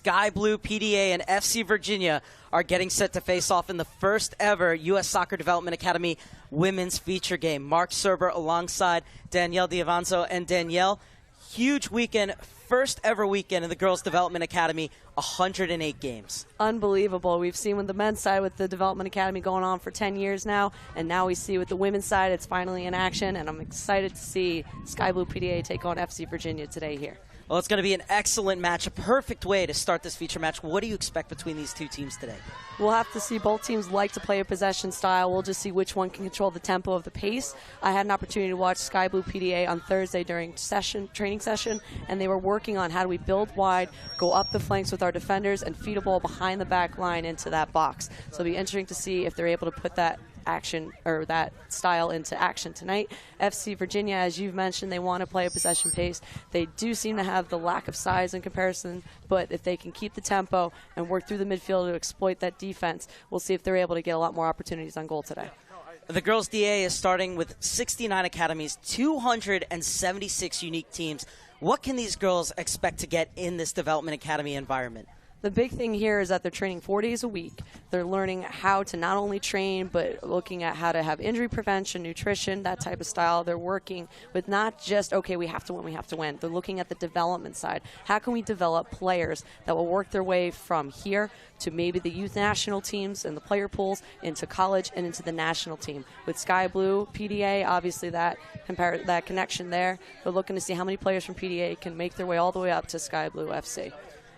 Sky Blue-PDA and FC Virginia are getting set to face off in the first ever U.S. Soccer Development Academy women's feature game. Mark Serber alongside Danielle Diavanzo. And Danielle, huge weekend, first ever weekend in the Girls Development Academy, 108 games. Unbelievable. We've seen with the men's side with the Development Academy going on for 10 years now, and now we see with the women's side it's finally in action, and I'm excited to see Sky Blue-PDA take on FC Virginia today here. Well, it's going to be an excellent match, a perfect way to start this feature match. What do you expect between these two teams today? We'll have to see. Both teams like to play a possession style. We'll just see which one can control the tempo of the pace. I had an opportunity to watch Sky Blue-PDA on Thursday during training session, and they were working on how do we build wide, go up the flanks with our defenders, and feed a ball behind the back line into that box. So it'll be interesting to see if they're able to put that action or that style into action tonight. FC Virginia, as you've mentioned, they want to play a possession pace. They do seem to have the lack of size in comparison, but if they can keep the tempo and work through the midfield to exploit that defense, we'll see if they're able to get a lot more opportunities on goal today. The Girls DA is starting with 69 academies, 276 unique teams. What can these girls expect to get in this Development Academy environment? The big thing here is that they're training 4 days a week. They're learning how to not only train, but looking at how to have injury prevention, nutrition, that type of style. They're working with not just, okay, we have to win, we have to win. They're looking at the development side. How can we develop players that will work their way from here to maybe the youth national teams and the player pools, into college and into the national team? With Sky Blue, PDA, obviously that connection there. They're looking to see how many players from PDA can make their way all the way up to Sky Blue FC.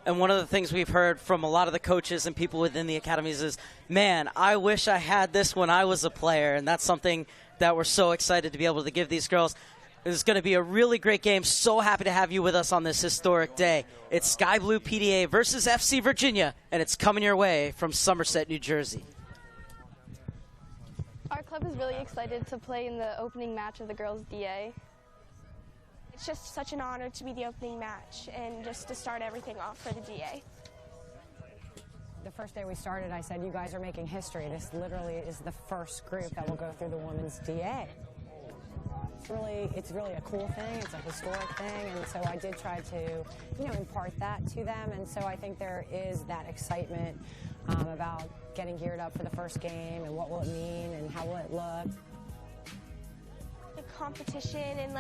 And one of the things we've heard from a lot of the coaches and people within the academies is, man, I wish I had this when I was a player. And that's something that we're so excited to be able to give these girls. It's going to be a really great game. So happy to have you with us on this historic day. It's Sky Blue-PDA versus FC Virginia, and it's coming your way from Somerset, New Jersey. Our club is really excited to play in the opening match of the Girls DA. It's just such an honor to be the opening match and just to start everything off for the DA. The first day we started, I said, you guys are making history. This literally is the first group that will go through the women's DA. It's really a cool thing. It's a historic thing, and so I did try to, impart that to them. And so I think there is that excitement about getting geared up for the first game and what will it mean and how will it look. The competition and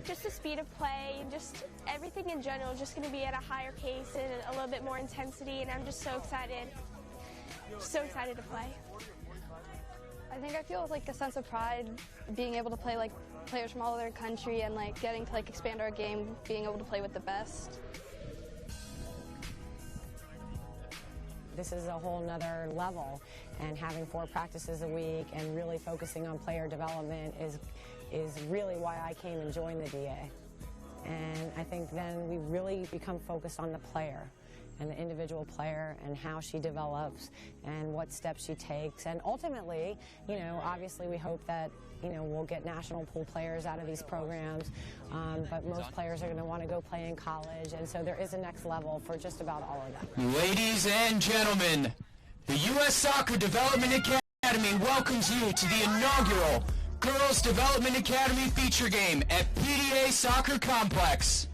just the speed of play and just everything in general is just going to be at a higher pace and a little bit more intensity, and I'm just so excited to play. I feel a sense of pride being able to play players from all over the country and getting to expand our game, being able to play with the best. This is a whole nother level, and having 4 practices a week and really focusing on player development is really why I came and joined the DA. And I think then we really become focused on the player and the individual player and how she develops and what steps she takes. And ultimately, obviously we hope that, we'll get national pool players out of these programs, but most players are going to want to go play in college, and so there is a next level for just about all of them. Ladies and gentlemen, the U.S. Soccer Development Academy welcomes you to the inaugural Girls Development Academy feature game at PDA Soccer Complex.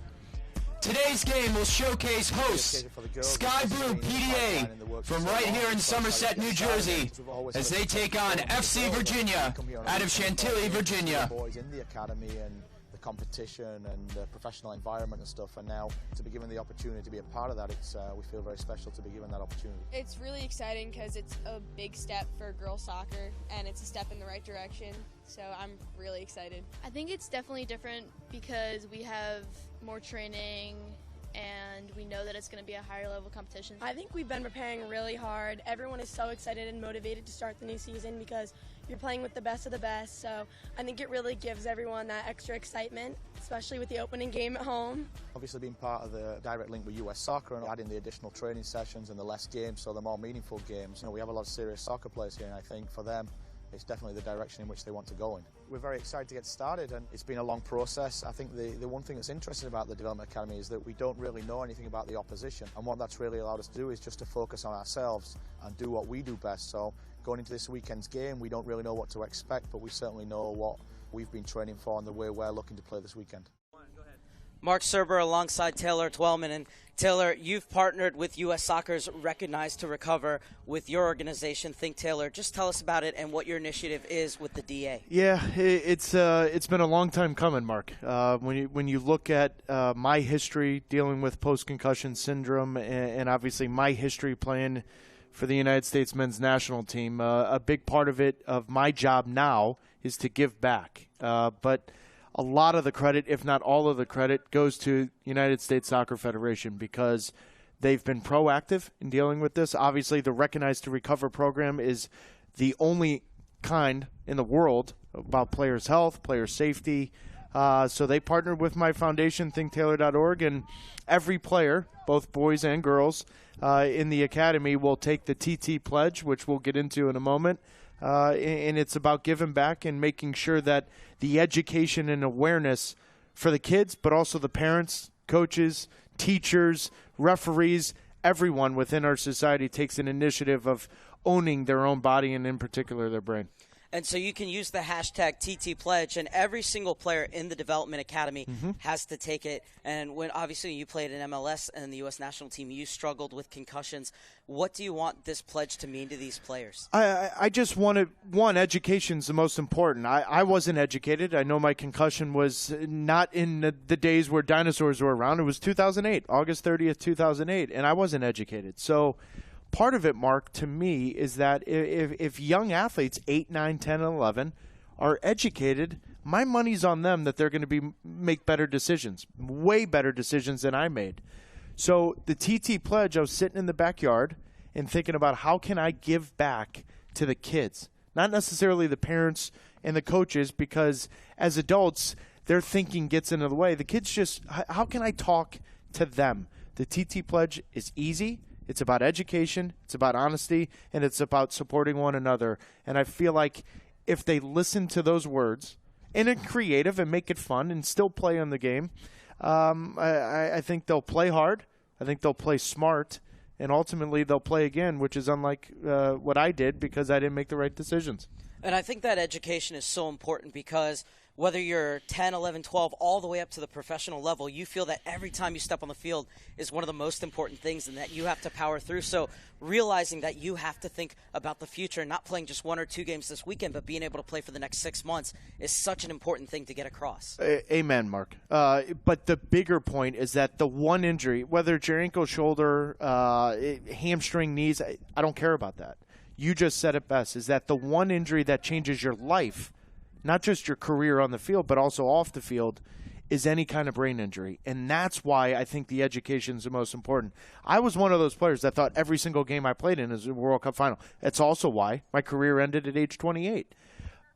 Today's game will showcase hosts Sky Blue-PDA from right here in Somerset, New Jersey, as they take on FC Virginia out of Chantilly, Virginia. Boys in the academy and the competition and the professional environment and stuff, and now to be given the opportunity to be a part of that, we feel very special to be given that opportunity. It's really exciting because it's a big step for girls soccer and it's a step in the right direction, so I'm really excited. I think it's definitely different because we have more training and we know that it's going to be a higher level competition. I think we've been preparing really hard. Everyone is so excited and motivated to start the new season because you're playing with the best of the best, so I think it really gives everyone that extra excitement, especially with the opening game at home. Obviously being part of the direct link with US Soccer and adding the additional training sessions and the less games, so the more meaningful games. We have a lot of serious soccer players here, and I think for them it's definitely the direction in which they want to go in. We're very excited to get started, and it's been a long process. I think the one thing that's interesting about the Development Academy is that we don't really know anything about the opposition, and what that's really allowed us to do is just to focus on ourselves and do what we do best. So going into this weekend's game, we don't really know what to expect, but we certainly know what we've been training for and the way we're looking to play this weekend. Mark Serber alongside Taylor Twellman. And Taylor, you've partnered with U.S. Soccer's Recognize to Recover with your organization, Think Taylor. Just tell us about it and what your initiative is with the DA. Yeah, it's been a long time coming, Mark. When you look at my history dealing with post-concussion syndrome and obviously my history playing for the United States men's national team, a big part of it, of my job now, is to give back. But a lot of the credit, if not all of the credit, goes to United States Soccer Federation because they've been proactive in dealing with this. Obviously, the Recognize to Recover program is the only kind in the world about players' health, player safety. So they partnered with my foundation, ThinkTaylor.org, and every player, both boys and girls, in the academy will take the TT pledge, which we'll get into in a moment. And it's about giving back and making sure that the education and awareness for the kids, but also the parents, coaches, teachers, referees, everyone within our society takes an initiative of owning their own body and in particular their brain. And so you can use the hashtag TT Pledge, and every single player in the Development Academy has to take it. And when obviously you played in MLS and the U.S. national team, you struggled with concussions. What do you want this pledge to mean to these players? I just wanted, one, education's the most important. I wasn't educated. I know my concussion was not in the days where dinosaurs were around. It was 2008, August 30th, 2008, and I wasn't educated. So part of it, Mark, to me, is that if young athletes, 8, 9, 10, and 11, are educated, my money's on them that they're going to make better decisions, way better decisions than I made. So the TT Pledge, I was sitting in the backyard and thinking about how can I give back to the kids, not necessarily the parents and the coaches, because as adults, their thinking gets into the way. The kids just, how can I talk to them? The TT Pledge is easy. It's about education, it's about honesty, and it's about supporting one another. And I feel like if they listen to those words and are creative and make it fun and still play on the game, I think they'll play hard. I think they'll play smart. And ultimately they'll play again, which is unlike what I did because I didn't make the right decisions. And I think that education is so important because whether you're 10, 11, 12, all the way up to the professional level, you feel that every time you step on the field is one of the most important things and that you have to power through. So realizing that you have to think about the future and not playing just 1 or 2 games this weekend, but being able to play for the next 6 months is such an important thing to get across. Amen, Mark. But the bigger point is that the one injury, whether it's your ankle, shoulder, hamstring, knees, I don't care about that. You just said it best, is that the one injury that changes your life, not just your career on the field, but also off the field, is any kind of brain injury. And that's why I think the education is the most important. I was one of those players that thought every single game I played in is a World Cup final. That's also why my career ended at age 28.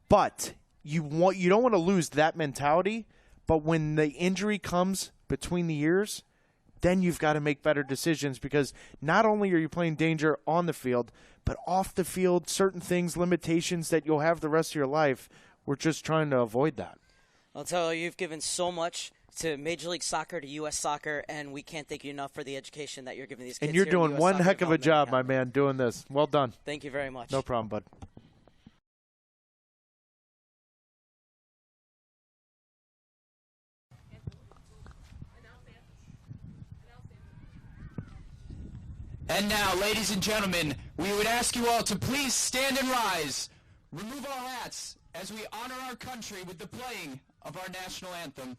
But you don't want to lose that mentality, but when the injury comes between the years, then you've got to make better decisions because not only are you playing danger on the field, but off the field, certain things, limitations that you'll have the rest of your life. We're just trying to avoid that. I'll tell you, you've given so much to Major League Soccer, to U.S. Soccer, and we can't thank you enough for the education that you're giving these kids. And you're doing one heck of a job, my man, doing this. Well done. Thank you very much. No problem, bud. And now, ladies and gentlemen, we would ask you all to please stand and rise, remove our hats, as we honor our country with the playing of our national anthem.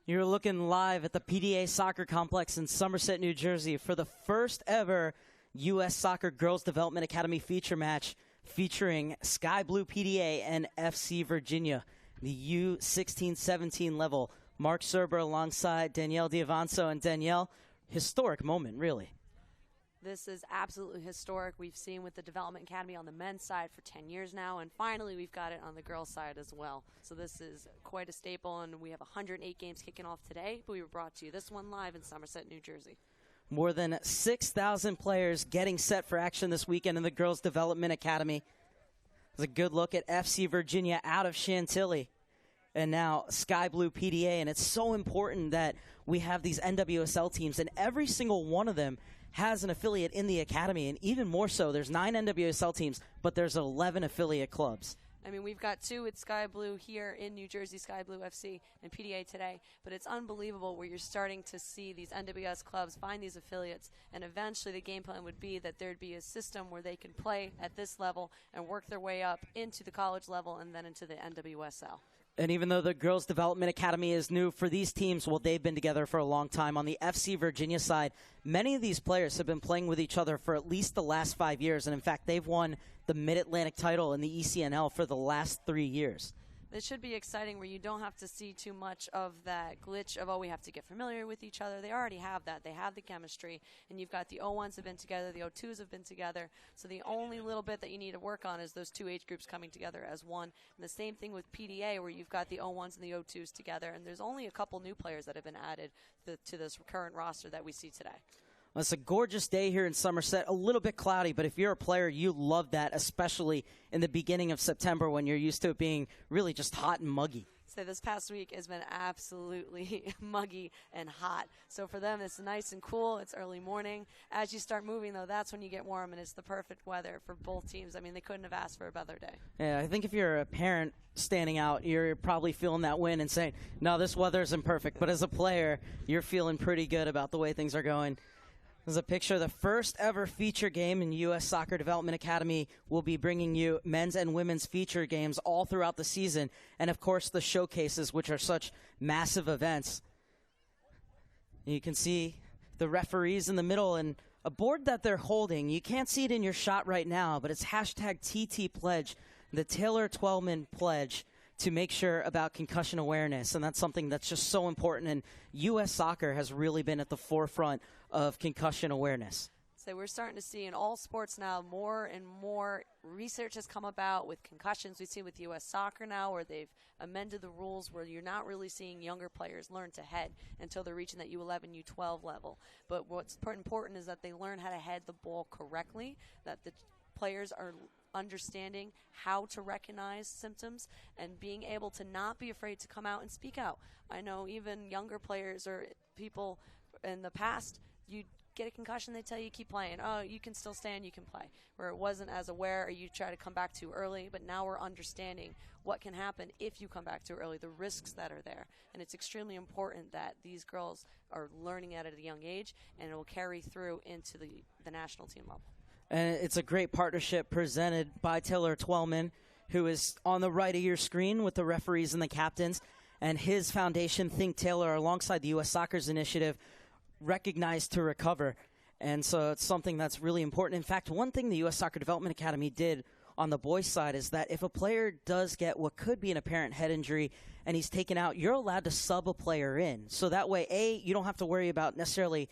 You're looking live at the PDA Soccer Complex in Somerset, New Jersey for the first ever U.S. Soccer Girls Development Academy feature match featuring Sky Blue PDA and FC Virginia, the U-16-17 level. Mark Serber alongside Danielle D'Avanzo. And Danielle, historic moment, really. This is absolutely historic. We've seen with the Development Academy on the men's side for 10 years now, and finally we've got it on the girls' side as well. So this is quite a staple, and we have 108 games kicking off today, but we were brought to you this one live in Somerset, New Jersey. More than 6,000 players getting set for action this weekend in the Girls Development Academy. It's a good look at FC Virginia out of Chantilly. And now Sky Blue PDA, and it's so important that we have these NWSL teams, and every single one of them has an affiliate in the academy, and even more so, there's 9 NWSL teams, but there's 11 affiliate clubs. I mean, we've got 2 at Sky Blue here in New Jersey, Sky Blue FC and PDA today, but it's unbelievable where you're starting to see these NWS clubs find these affiliates, and eventually the game plan would be that there'd be a system where they can play at this level and work their way up into the college level and then into the NWSL. And even though the Girls Development Academy is new for these teams, well, they've been together for a long time. On the FC Virginia side, many of these players have been playing with each other for at least the last 5 years. And in fact, they've won the Mid-Atlantic title in the ECNL for the last 3 years. This should be exciting where you don't have to see too much of that glitch of, oh, we have to get familiar with each other. They already have that. They have the chemistry. And you've got the O1s have been together, the O2s have been together. So the only little bit that you need to work on is those 2 age groups coming together as one. And the same thing with PDA where you've got the O1s and the O2s together. And there's only a couple new players that have been added to this current roster that we see today. Well, it's a gorgeous day here in Somerset, a little bit cloudy, but if you're a player, you love that, especially in the beginning of September when you're used to it being really just hot and muggy. So this past week has been absolutely muggy and hot. So for them, it's nice and cool. It's early morning. As you start moving, though, that's when you get warm, and it's the perfect weather for both teams. I mean, they couldn't have asked for a better day. Yeah, I think if you're a parent standing out, you're probably feeling that wind and saying, no, this weather isn't perfect. But as a player, you're feeling pretty good about the way things are going. There's a picture of the first ever feature game in U.S. Soccer Development Academy. We'll be bringing you men's and women's feature games all throughout the season. And, of course, the showcases, which are such massive events. You can see the referees in the middle and a board that they're holding. You can't see it in your shot right now, but it's hashtag TT Pledge, the Taylor Twellman Pledge, to make sure about concussion awareness. And that's something that's just so important. And U.S. Soccer has really been at the forefront of concussion awareness. So we're starting to see in all sports now more and more research has come about with concussions. We see with U.S. Soccer now where they've amended the rules where you're not really seeing younger players learn to head until they're reaching that U11, U12 level. But what's important is that they learn how to head the ball correctly, that the players are understanding how to recognize symptoms and being able to not be afraid to come out and speak out. I know even younger players or people in the past, you get a concussion, they tell you keep playing. Oh, you can still stand, you can play. Where it wasn't as aware, or you try to come back too early, but now we're understanding what can happen if you come back too early, the risks that are there. And it's extremely important that these girls are learning at a young age, and it will carry through into the national team level. And it's a great partnership presented by Taylor Twellman, who is on the right of your screen with the referees and the captains, and his foundation, Think Taylor, alongside the U.S. Soccer's initiative, Recognize to Recover. And so it's something that's really important. In fact, one thing the U.S. Soccer Development Academy did on the boys' side is that if a player does get what could be an apparent head injury and he's taken out, you're allowed to sub a player in. So that way, A, you don't have to worry about necessarily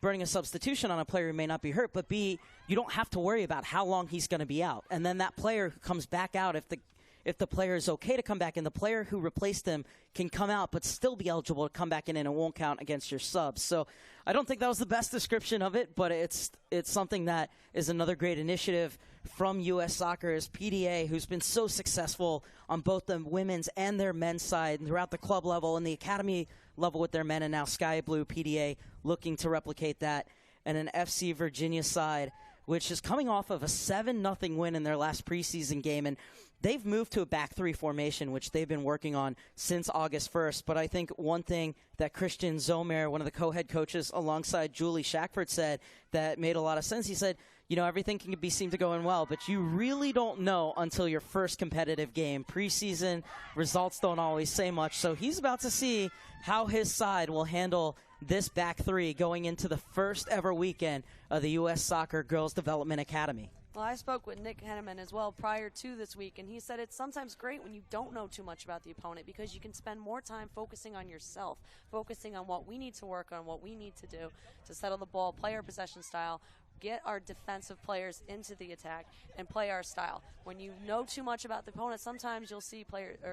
burning a substitution on a player who may not be hurt, but B, you don't have to worry about how long he's going to be out. And then that player who comes back out, if the player is okay to come back in, the player who replaced him can come out but still be eligible to come back in, and it won't count against your subs. So I don't think that was the best description of it, but it's something that is another great initiative from U.S. Soccer's PDA, who's been so successful on both the women's and their men's side and throughout the club level and the academy level with their men, and now Sky Blue PDA looking to replicate that. And an FC Virginia side, which is coming off of a 7-0 win in their last preseason game. And they've moved to a back 3 formation, which they've been working on since August 1st. But I think one thing that Christian Zomer, one of the co-head coaches alongside Julie Shackford, said that made a lot of sense. He said, everything can seem to going well, but you really don't know until your first competitive game. Preseason results don't always say much, so he's about to see how his side will handle this back three going into the first ever weekend of the U.S. Soccer Girls Development Academy. Well, I spoke with Nick Henneman as well prior to this week, and he said it's sometimes great when you don't know too much about the opponent because you can spend more time focusing on yourself, focusing on what we need to work on, what we need to do to settle the ball, play our possession style, get our defensive players into the attack, and play our style. When you know too much about the opponent, sometimes you'll see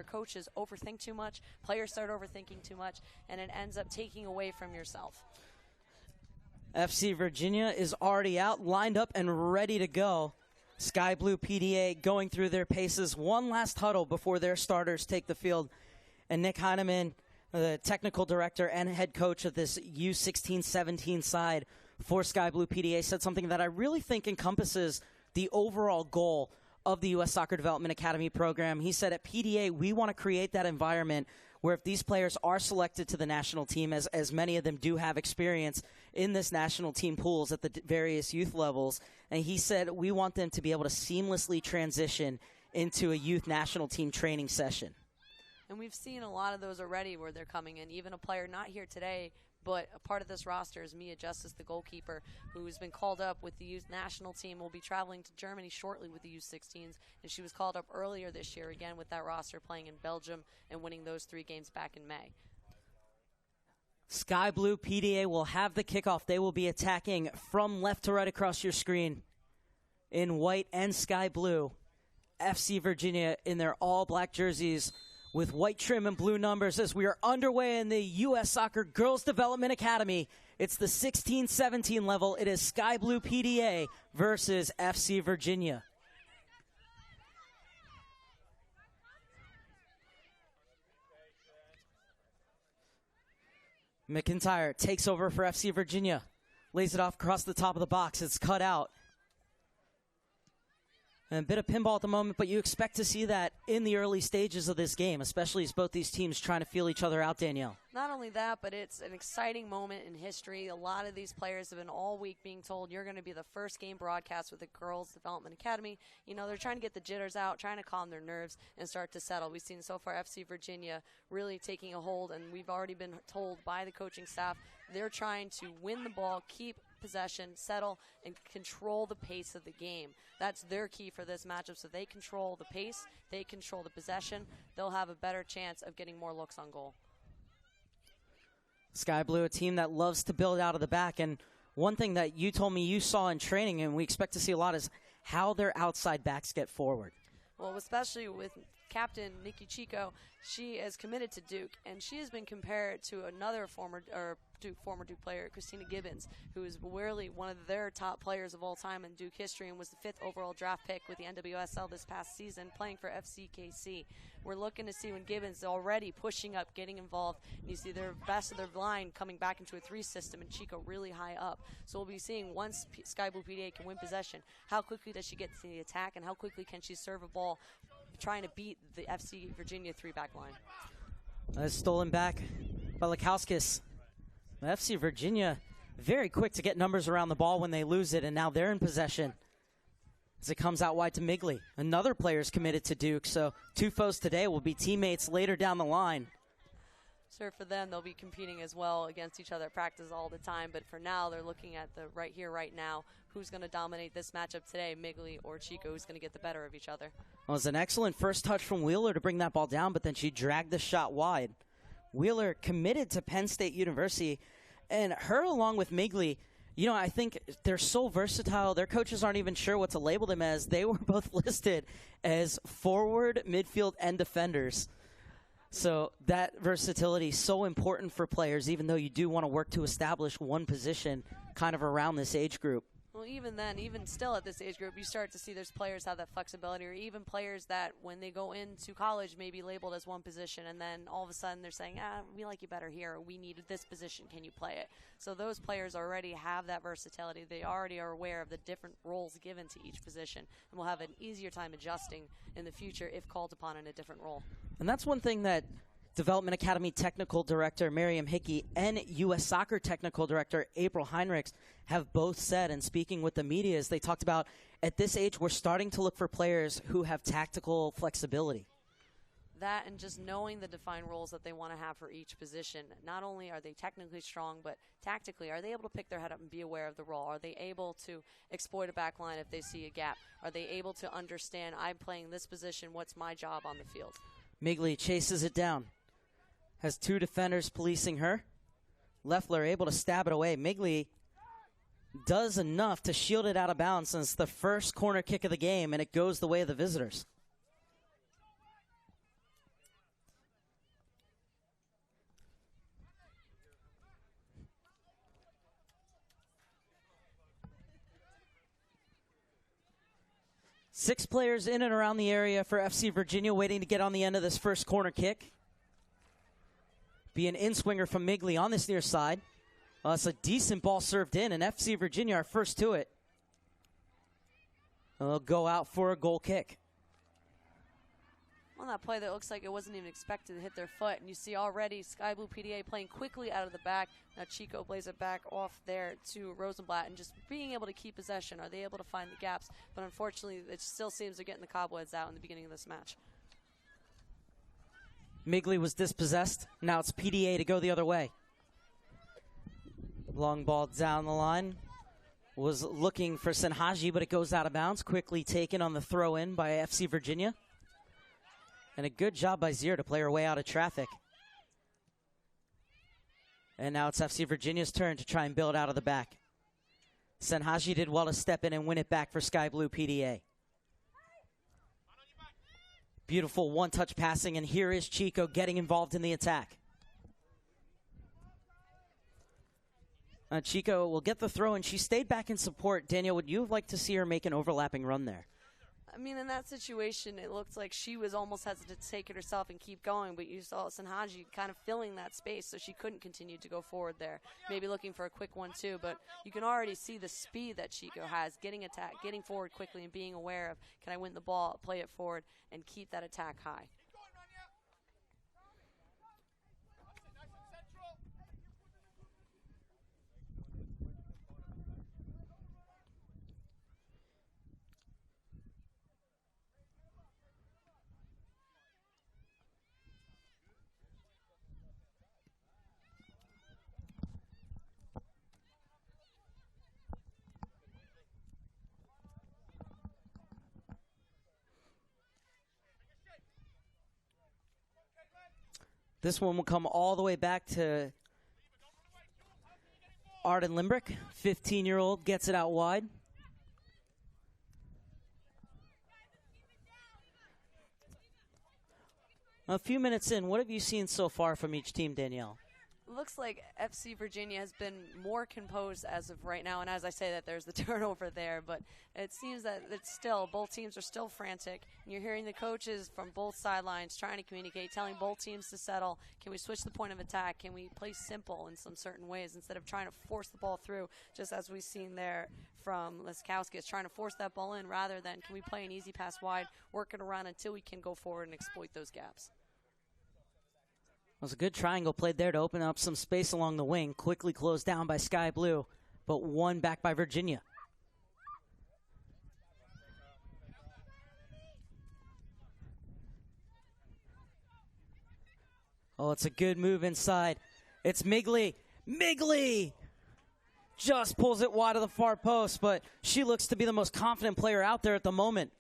coaches overthink too much, players start overthinking too much, and it ends up taking away from yourself. FC Virginia is already out, lined up, and ready to go. Sky Blue PDA going through their paces. One last huddle before their starters take the field. And Nick Heineman, the technical director and head coach of this U-16-17 side for Sky Blue PDA, said something that I really think encompasses the overall goal of the U.S. Soccer Development Academy program. He said at PDA, we want to create that environment where if these players are selected to the national team, as many of them do have experience in this national team pools at the various youth levels, and he said we want them to be able to seamlessly transition into a youth national team training session. And we've seen a lot of those already where they're coming in. Even a player not here today, but a part of this roster is Mia Justice, the goalkeeper, who's been called up with the youth national team, will be traveling to Germany shortly with the U-16s, and she was called up earlier this year again with that roster playing in Belgium and winning those 3 games back in May. Sky Blue PDA will have the kickoff. They will be attacking from left to right across your screen in white and sky blue. FC Virginia in their all-black jerseys with white trim and blue numbers as we are underway in the U.S. Soccer Girls Development Academy. It's the 16-17 level. It is Sky Blue PDA versus FC Virginia. McIntyre takes over for FC Virginia. Lays it off across the top of the box. It's cut out. And a bit of pinball at the moment, but you expect to see that in the early stages of this game, especially as both these teams trying to feel each other out, Danielle. Not only that, but it's an exciting moment in history. A lot of these players have been all week being told you're going to be the first game broadcast with the Girls Development Academy. They're trying to get the jitters out, trying to calm their nerves and start to settle. We've seen so far FC Virginia really taking a hold, and we've already been told by the coaching staff they're trying to win the ball, keep possession, settle, and control the pace of the game. That's their key for this matchup. So they control the pace, they control the possession, they'll have a better chance of getting more looks on goal. Sky Blue, a team that loves to build out of the back, and one thing that you told me you saw in training and we expect to see a lot is how their outside backs get forward. Well, especially with captain Nikki Chico, she is committed to Duke, and she has been compared to another former Duke player, Christina Gibbons, who is really one of their top players of all time in Duke history and was the 5th overall draft pick with the NWSL this past season, playing for FCKC. We're looking to see when Gibbons is already pushing up, getting involved, and you see their best of their line coming back into a 3 system and Chico really high up. So we'll be seeing once Sky Blue PDA can win possession, how quickly does she get to the attack and how quickly can she serve a ball trying to beat the FC Virginia 3-back line. That's stolen back by Lukauskis. FC Virginia very quick to get numbers around the ball when they lose it, and now they're in possession as it comes out wide to Migley. Another player's committed to Duke, so 2 foes today will be teammates later down the line. Sure, for them, they'll be competing as well against each other at practice all the time, but for now, they're looking at the right here, right now. Who's going to dominate this matchup today, Migley or Chico? Who's going to get the better of each other? Well, it was an excellent first touch from Wheeler to bring that ball down, but then she dragged the shot wide. Wheeler committed to Penn State University, and her along with Migley, I think they're so versatile. Their coaches aren't even sure what to label them as. They were both listed as forward, midfield, and defenders. So that versatility is so important for players, even though you do want to work to establish one position kind of around this age group. Well, even then, even still at this age group, you start to see there's players have that flexibility, or even players that when they go into college may be labeled as one position, and then all of a sudden they're saying, we like you better here, or we need this position, can you play it? So those players already have that versatility. They already are aware of the different roles given to each position, and will have an easier time adjusting in the future if called upon in a different role. And that's one thing that Development Academy Technical Director Miriam Hickey and U.S. Soccer Technical Director April Heinrichs have both said, and speaking with the media, as they talked about, at this age, we're starting to look for players who have tactical flexibility. That and just knowing the defined roles that they want to have for each position. Not only are they technically strong, but tactically, are they able to pick their head up and be aware of the role? Are they able to exploit a back line if they see a gap? Are they able to understand, I'm playing this position, what's my job on the field? Migley chases it down. Has two defenders policing her. Leffler able to stab it away. Migley does enough to shield it out of bounds, since the first corner kick of the game, and it goes the way of the visitors. Six players in and around the area for FC Virginia waiting to get on the end of this first corner kick. Be an in-swinger from Migley on this near side. It's a decent ball served in, and FC Virginia are first to it. They'll go out for a goal kick. On that play that looks like it wasn't even expected to hit their foot, and you see already Sky Blue-PDA playing quickly out of the back. Now Chico plays it back off there to Rosenblatt, and just being able to keep possession. Are they able to find the gaps? But unfortunately, it still seems they're getting the cobwebs out in the beginning of this match. Migley was dispossessed. Now it's PDA to go the other way. Long ball down the line. Was looking for Senhaji, but it goes out of bounds. Quickly taken on the throw-in by FC Virginia. And a good job by Zier to play her way out of traffic. And now it's FC Virginia's turn to try and build out of the back. Senhaji did well to step in and win it back for Sky Blue PDA. Beautiful one-touch passing, and here is Chico getting involved in the attack. Chico will get the throw, and she stayed back in support. Danielle, would you like to see her make an overlapping run there? I mean, in that situation, it looked like she was almost hesitant to take it herself and keep going, but you saw Senhaji kind of filling that space, so she couldn't continue to go forward there. Maybe looking for a quick 1-2, but you can already see the speed that Chico has, getting forward quickly and being aware of, can I win the ball, play it forward, and keep that attack high. This one will come all the way back to Arden Limbrick. 15-year-old gets it out wide. A few minutes in, what have you seen so far from each team, Danielle? Looks like FC Virginia has been more composed as of right now, and as I say that, there's the turnover there, but it seems that it's still, both teams are still frantic, and you're hearing the coaches from both sidelines trying to communicate, telling both teams to settle. Can we switch the point of attack? Can we play simple in some certain ways instead of trying to force the ball through, just as we've seen there from Leskowski. It's trying to force that ball in rather than can we play an easy pass wide, work it around until we can go forward and exploit those gaps. It was a good triangle played there to open up some space along the wing. Quickly closed down by Sky Blue, but won back by Virginia. Oh, it's a good move inside. It's Migley. Migley just pulls it wide of the far post, but she looks to be the most confident player out there at the moment.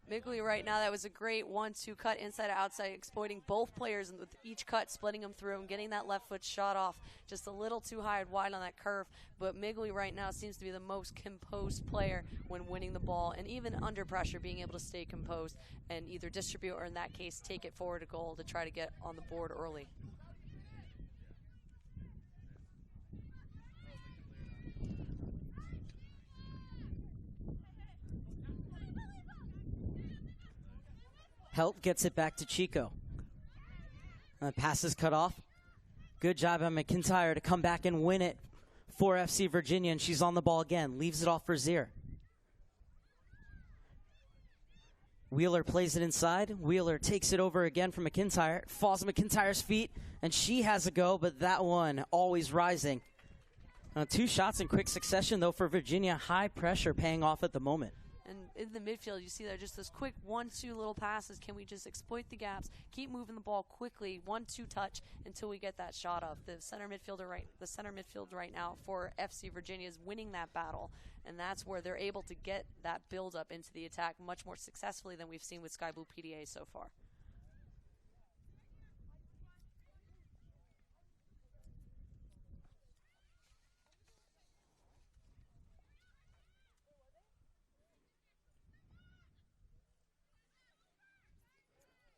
Migley right now, that was a great 1-2 cut inside to outside, exploiting both players and with each cut, splitting them through and getting that left foot shot off just a little too high and wide on that curve. But Migley right now seems to be the most composed player when winning the ball, and even under pressure being able to stay composed and either distribute or in that case take it forward to goal to try to get on the board early. Help gets it back to Chico. Pass is cut off. Good job on McIntyre to come back and win it for FC Virginia, and she's on the ball again. Leaves it off for Zier. Wheeler plays it inside. Wheeler takes it over again from McIntyre. Falls at McIntyre's feet, and she has a go, but that one always rising. 2 shots in quick succession, though, for Virginia. High pressure paying off at the moment. And in the midfield, you see there just those quick 1-2 little passes. Can we just exploit the gaps, keep moving the ball quickly, 1-2 touch until we get that shot up? The center midfield right now for FC Virginia is winning that battle, and that's where they're able to get that build up into the attack much more successfully than we've seen with Sky Blue PDA so far.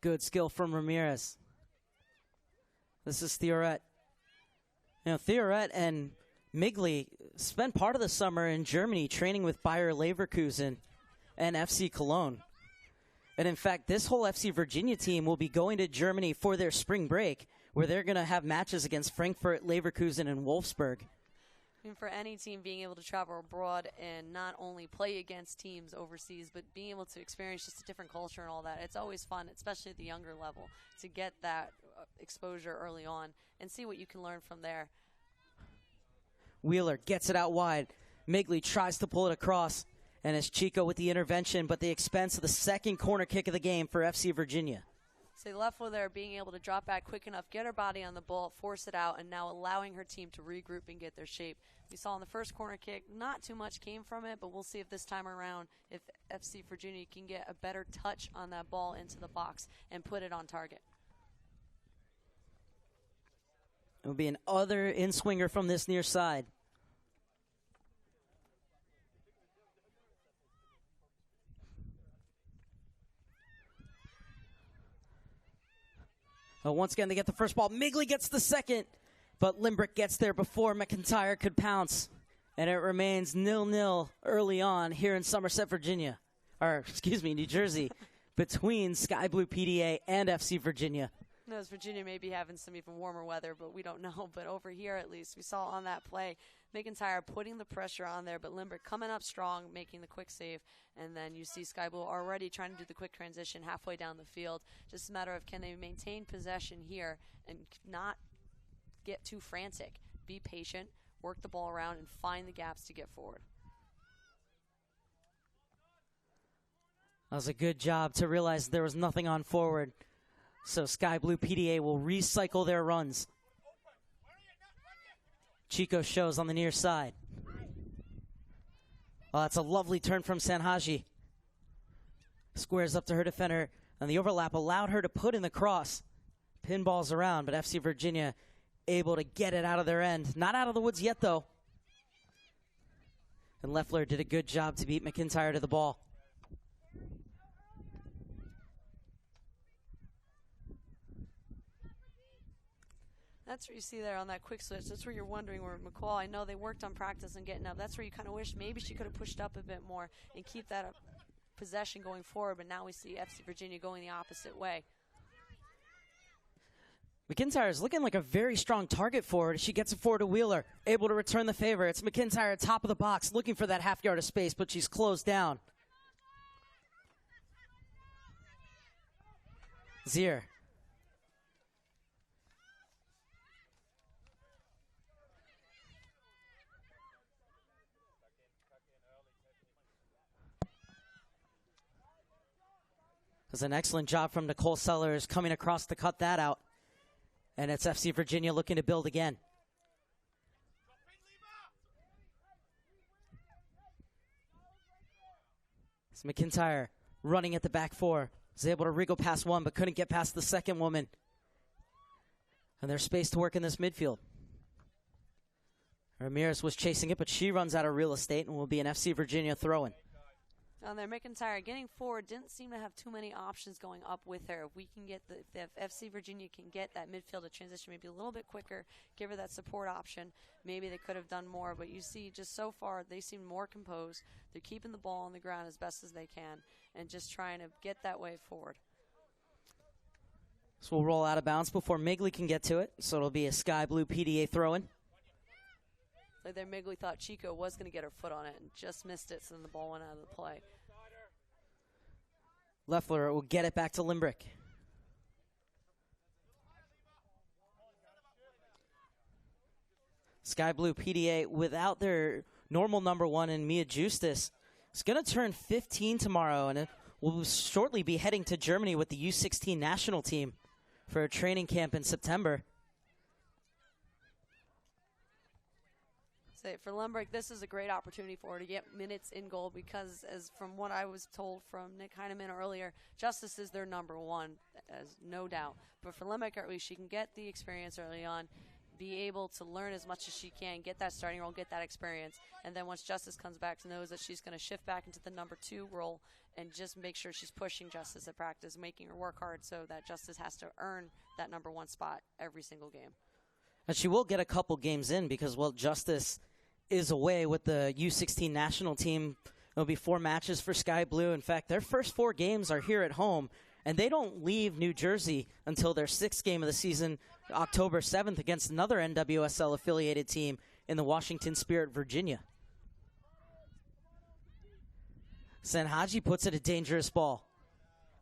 Good skill from Ramirez. This is Theoret. Theoret and Migley spent part of the summer in Germany training with Bayer Leverkusen and FC Cologne. And in fact, this whole FC Virginia team will be going to Germany for their spring break, where they're going to have matches against Frankfurt, Leverkusen, and Wolfsburg. For any team being able to travel abroad and not only play against teams overseas, but being able to experience just a different culture and all that, it's always fun, especially at the younger level, to get that exposure early on and see what you can learn from there. Wheeler gets it out wide. Migley tries to pull it across, and it's Chico with the intervention, but the expense of the second corner kick of the game for FC Virginia. So Leffler there being able to drop back quick enough, get her body on the ball, force it out, and now allowing her team to regroup and get their shape. We saw in the first corner kick, not too much came from it, but we'll see if this time around, if FC Virginia can get a better touch on that ball into the box and put it on target. It will be an other in-swinger from this near side. Once again, they get the first ball. Migley gets the second, but Limbrick gets there before McIntyre could pounce. And it remains 0-0 early on here in Somerset, Virginia. New Jersey, between Sky Blue PDA and FC Virginia. Knows Virginia may be having some even warmer weather, but we don't know. But over here, at least, we saw on that play, McIntyre putting the pressure on there, but Limbrick coming up strong, making the quick save. And then you see Sky Blue already trying to do the quick transition halfway down the field. Just a matter of can they maintain possession here and not get too frantic. Be patient, work the ball around, and find the gaps to get forward. That was a good job to realize there was nothing on forward. So Sky Blue PDA will recycle their runs. Chico shows on the near side. Oh, that's a lovely turn from Sanhaji. Squares up to her defender, and the overlap allowed her to put in the cross. Pinballs around, but FC Virginia able to get it out of their end. Not out of the woods yet, though. And Leffler did a good job to beat McIntyre to the ball. That's what you see there on that quick switch. That's where you're wondering where McCall, I know they worked on practice and getting up. That's where you kind of wish maybe she could have pushed up a bit more and keep that possession going forward. But now we see FC Virginia going the opposite way. McIntyre is looking like a very strong target forward. She gets it forward to Wheeler, able to return the favor. It's McIntyre at top of the box, looking for that half yard of space, but she's closed down. Zier. It was an excellent job from Nicole Sellers coming across to cut that out. And it's FC Virginia looking to build again. It's McIntyre running at the back four. Was able to wriggle past one, but couldn't get past the second woman. And there's space to work in this midfield. Ramirez was chasing it, but she runs out of real estate and will be an FC Virginia throw-in. On there, McIntyre getting forward, didn't seem to have too many options going up with her. If we can get if FC Virginia can get that midfield to transition maybe a little bit quicker, give her that support option, maybe they could have done more. But you see, just so far, they seem more composed. They're keeping the ball on the ground as best as they can and just trying to get that way forward. So we'll roll out of bounds before Migley can get to it. So it'll be a Sky Blue PDA throw-in. Like there, Migley thought Chico was going to get her foot on it and just missed it, so then the ball went out of the play. Leffler will get it back to Limbrick. Sky Blue PDA without their normal number one in Mia Justus is going to turn 15 tomorrow, and will shortly be heading to Germany with the U-16 national team for a training camp in September. For Limbrick, this is a great opportunity for her to get minutes in goal because, as from what I was told from Nick Heineman earlier, Justice is their number one, as no doubt. But for Limbrick, at least she can get the experience early on, be able to learn as much as she can, get that starting role, get that experience, and then once Justice comes back, knows that she's going to shift back into the number two role and just make sure she's pushing Justice at practice, making her work hard so that Justice has to earn that number one spot every single game. And she will get a couple games in because, well, Justice is away with the U-16 national team. It'll be 4 matches for Sky Blue. In fact, their first 4 games are here at home, and they don't leave New Jersey until their 6th game of the season, October 7th, against another NWSL-affiliated team in the Washington Spirit, Virginia. Senhaji puts it a dangerous ball.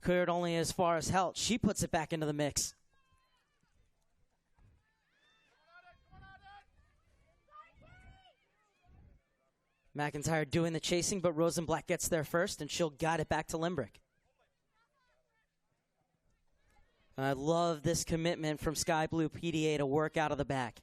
Cleared only as far as Helt. She puts it back into the mix. McIntyre doing the chasing, but Rosenblatt gets there first, and she'll guide it back to Limbrick. I love this commitment from Sky Blue PDA to work out of the back.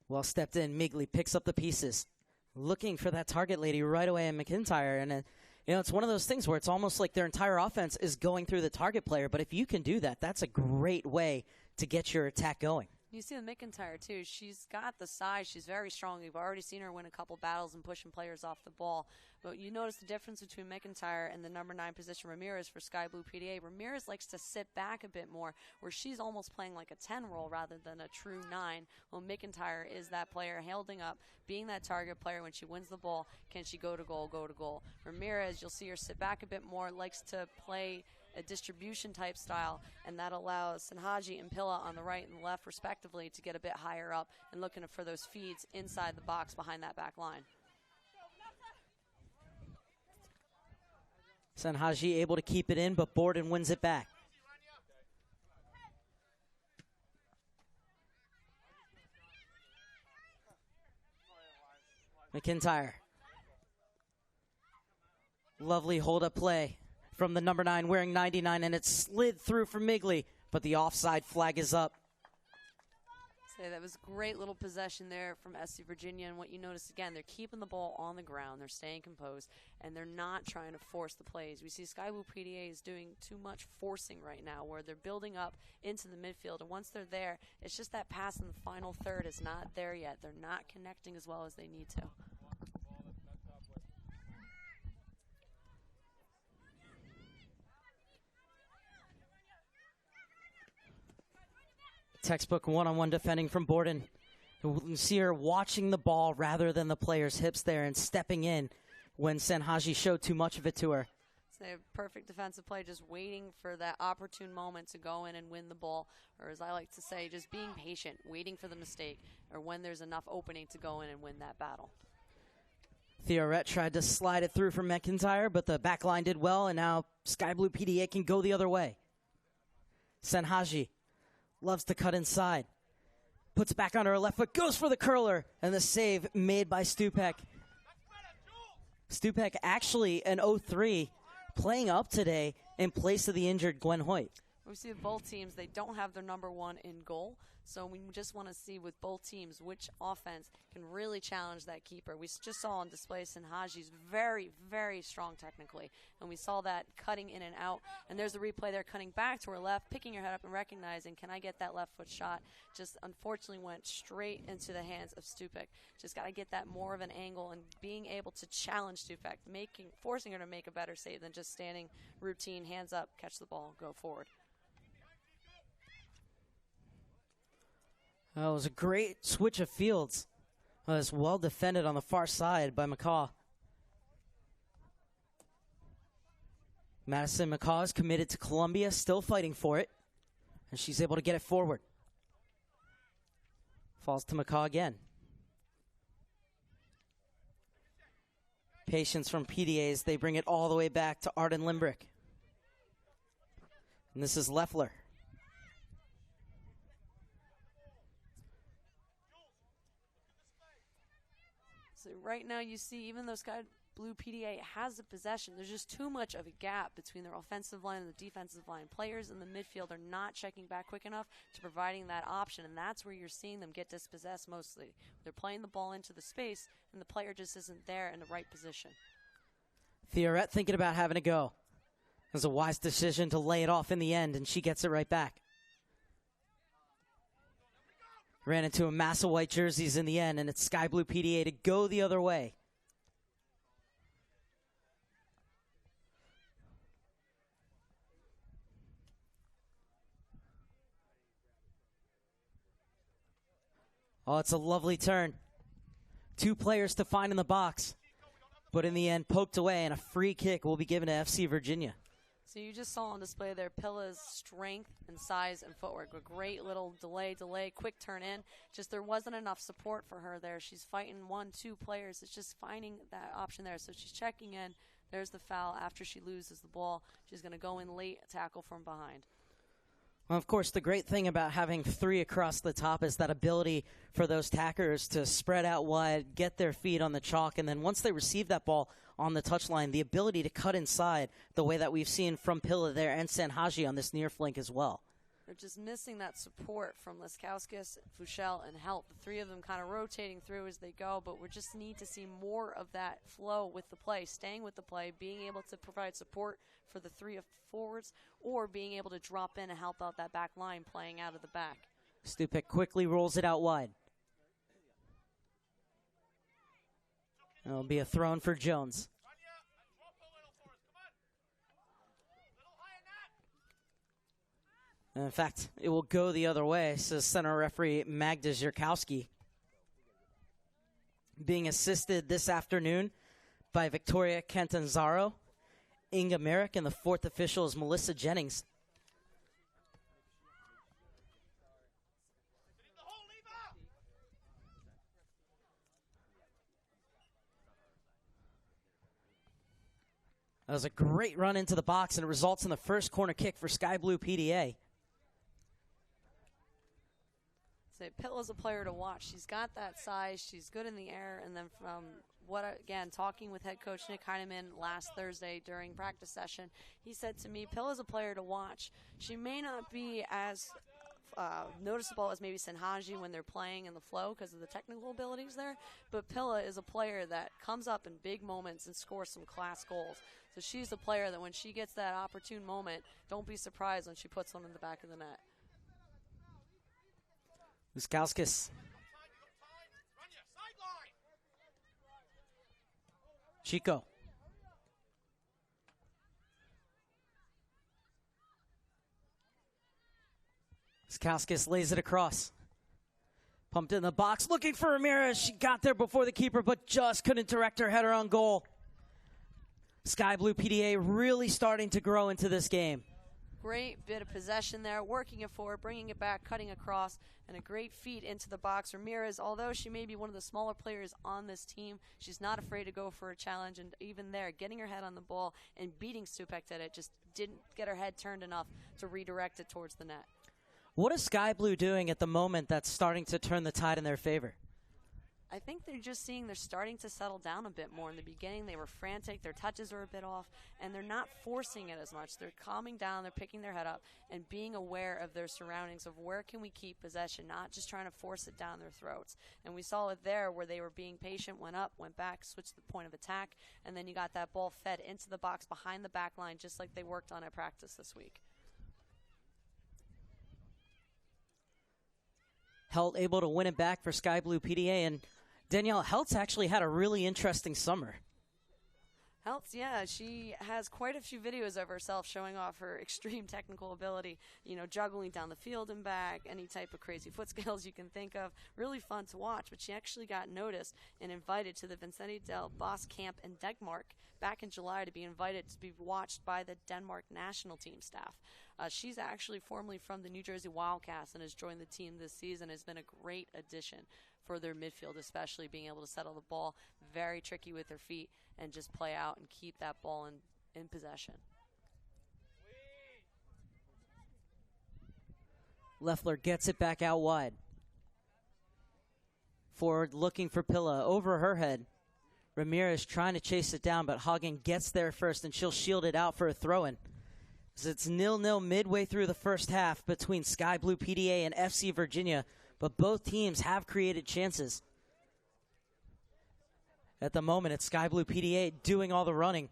Well stepped in, Migley picks up the pieces. Looking for that target lady right away in McIntyre, and it's one of those things where it's almost like their entire offense is going through the target player, but if you can do that, that's a great way to get your attack going. You see with McIntyre, too. She's got the size. She's very strong. We've already seen her win a couple battles and pushing players off the ball. But you notice the difference between McIntyre and the number 9 position, Ramirez, for Sky Blue PDA. Ramirez likes to sit back a bit more, where she's almost playing like a 10 role rather than a true 9. Well, McIntyre is that player holding up, being that target player. When she wins the ball, can she go to goal, go to goal? Ramirez, you'll see her sit back a bit more, likes to play a distribution type style, and that allows Senhaji and Pilla on the right and left respectively to get a bit higher up and looking for those feeds inside the box behind that back line. Senhaji able to keep it in, but Borden wins it back. McIntyre. Lovely hold-up play from the number 9 wearing 99, and it slid through for Migley, but the offside flag is up. That was a great little possession there from SC Virginia, and what you notice again, they're keeping the ball on the ground, they're staying composed, and they're not trying to force the plays. We see Sky Blue PDA is doing too much forcing right now, where they're building up into the midfield, and once they're there, it's just that pass in the final third is not there yet. They're not connecting as well as they need to. Textbook one-on-one defending from Borden. You see her watching the ball rather than the player's hips there and stepping in when Senhaji showed too much of it to her. It's a perfect defensive play, just waiting for that opportune moment to go in and win the ball, or as I like to say, just being patient, waiting for the mistake, or when there's enough opening to go in and win that battle. Theoret tried to slide it through for McIntyre, but the back line did well, and now Sky Blue PDA can go the other way. Senhaji loves to cut inside. Puts it back on her left foot, goes for the curler, and the save made by Stupek. Stupek actually an 0-3, playing up today in place of the injured Gwen Hoyt. We see with both teams, they don't have their number 1 in goal, so we just want to see with both teams which offense can really challenge that keeper. We just saw on display Senhaji's very, very strong technically, and we saw that cutting in and out, and there's the replay there, cutting back to her left, picking her head up and recognizing, can I get that left foot shot? Just unfortunately went straight into the hands of Stupek. Just got to get that more of an angle and being able to challenge Stupek, forcing her to make a better save than just standing routine, hands up, catch the ball, go forward. It was a great switch of fields. It was well defended on the far side by McCaw. Madison McCaw is committed to Columbia, still fighting for it. And she's able to get it forward. Falls to McCaw again. Patience from PDAs. They bring it all the way back to Arden Limbrick. And this is Leffler. So right now you see, even though Sky Blue PDA has the possession, there's just too much of a gap between their offensive line and the defensive line. Players in the midfield are not checking back quick enough to providing that option, and that's where you're seeing them get dispossessed mostly. They're playing the ball into the space, and the player just isn't there in the right position. Theorette thinking about having to go. It was a wise decision to lay it off in the end, and she gets it right back. Ran into a mass of white jerseys in the end, and it's Sky Blue PDA to go the other way. Oh, it's a lovely turn. 2 players to find in the box, but in the end poked away, and a free kick will be given to FC Virginia. So you just saw on display there Pilla's strength and size and footwork. A great little delay, quick turn in. Just there wasn't enough support for her there. She's fighting 1-2 players. It's just finding that option there. So she's checking in. There's the foul after she loses the ball. She's going to go in late, tackle from behind. Well, of course, the great thing about having 3 across the top is that ability for those tackers to spread out wide, get their feet on the chalk, and then once they receive that ball on the touchline, the ability to cut inside the way that we've seen from Pilla there and Sanhaji on this near flank as well. They're just missing that support from Liskowskis, Fuchel, and Helt. The 3 of them kind of rotating through as they go, but we just need to see more of that flow with the play, staying with the play, being able to provide support for the 3 forwards, or being able to drop in and help out that back line playing out of the back. Stupik quickly rolls it out wide. It'll be a throw in for Jones. In fact, it will go the other way, says center referee Magda Zierkowski. Being assisted this afternoon by Victoria Cantanzaro, Inga Merrick, and the 4th official is Melissa Jennings. That was a great run into the box, and it results in the first corner kick for Sky Blue PDA. So Pilla's a player to watch. She's got that size. She's good in the air. And then from talking with head coach Nick Heineman last Thursday during practice session, he said to me, Pilla's a player to watch. She may not be as noticeable as maybe Sanhaji when they're playing in the flow because of the technical abilities there, but Pilla is a player that comes up in big moments and scores some class goals. So she's a player that when she gets that opportune moment, don't be surprised when she puts one in the back of the net. Liskowskis. Chico. Liskowskis lays it across. Pumped in the box, looking for Ramirez. She got there before the keeper, but just couldn't direct her header on goal. Sky Blue PDA really starting to grow into this game. Great bit of possession there, working it forward, bringing it back, cutting across, and a great feed into the box. Ramirez, although she may be one of the smaller players on this team, she's not afraid to go for a challenge, and even there, getting her head on the ball and beating Stupek at it, just didn't get her head turned enough to redirect it towards the net. What is Sky Blue doing at the moment that's starting to turn the tide in their favor? I think they're just seeing they're starting to settle down a bit more. In the beginning, they were frantic. Their touches are a bit off, and they're not forcing it as much. They're calming down. They're picking their head up and being aware of their surroundings, of where can we keep possession, not just trying to force it down their throats. And we saw it there where they were being patient, went up, went back, switched the point of attack, and then you got that ball fed into the box behind the back line, just like they worked on at practice this week. Helt able to win it back for Sky Blue PDA, and Danielle, Helt's actually had a really interesting summer. Heltz, yeah, she has quite a few videos of herself showing off her extreme technical ability, juggling down the field and back, any type of crazy foot skills you can think of. Really fun to watch, but she actually got noticed and invited to the Vincente del Bos camp in Denmark back in July to be invited to be watched by the Denmark national team staff. She's actually formerly from the New Jersey Wildcats and has joined the team this season, has been a great addition for their midfield, especially being able to settle the ball. Very tricky with their feet and just play out and keep that ball in possession. Leffler gets it back out wide. Forward looking for Pilla over her head. Ramirez trying to chase it down, but Hagen gets there first, and she'll shield it out for a throw-in. So it's 0-0 midway through the first half between Sky Blue PDA and FC Virginia, but both teams have created chances. At the moment, it's Sky Blue PDA doing all the running.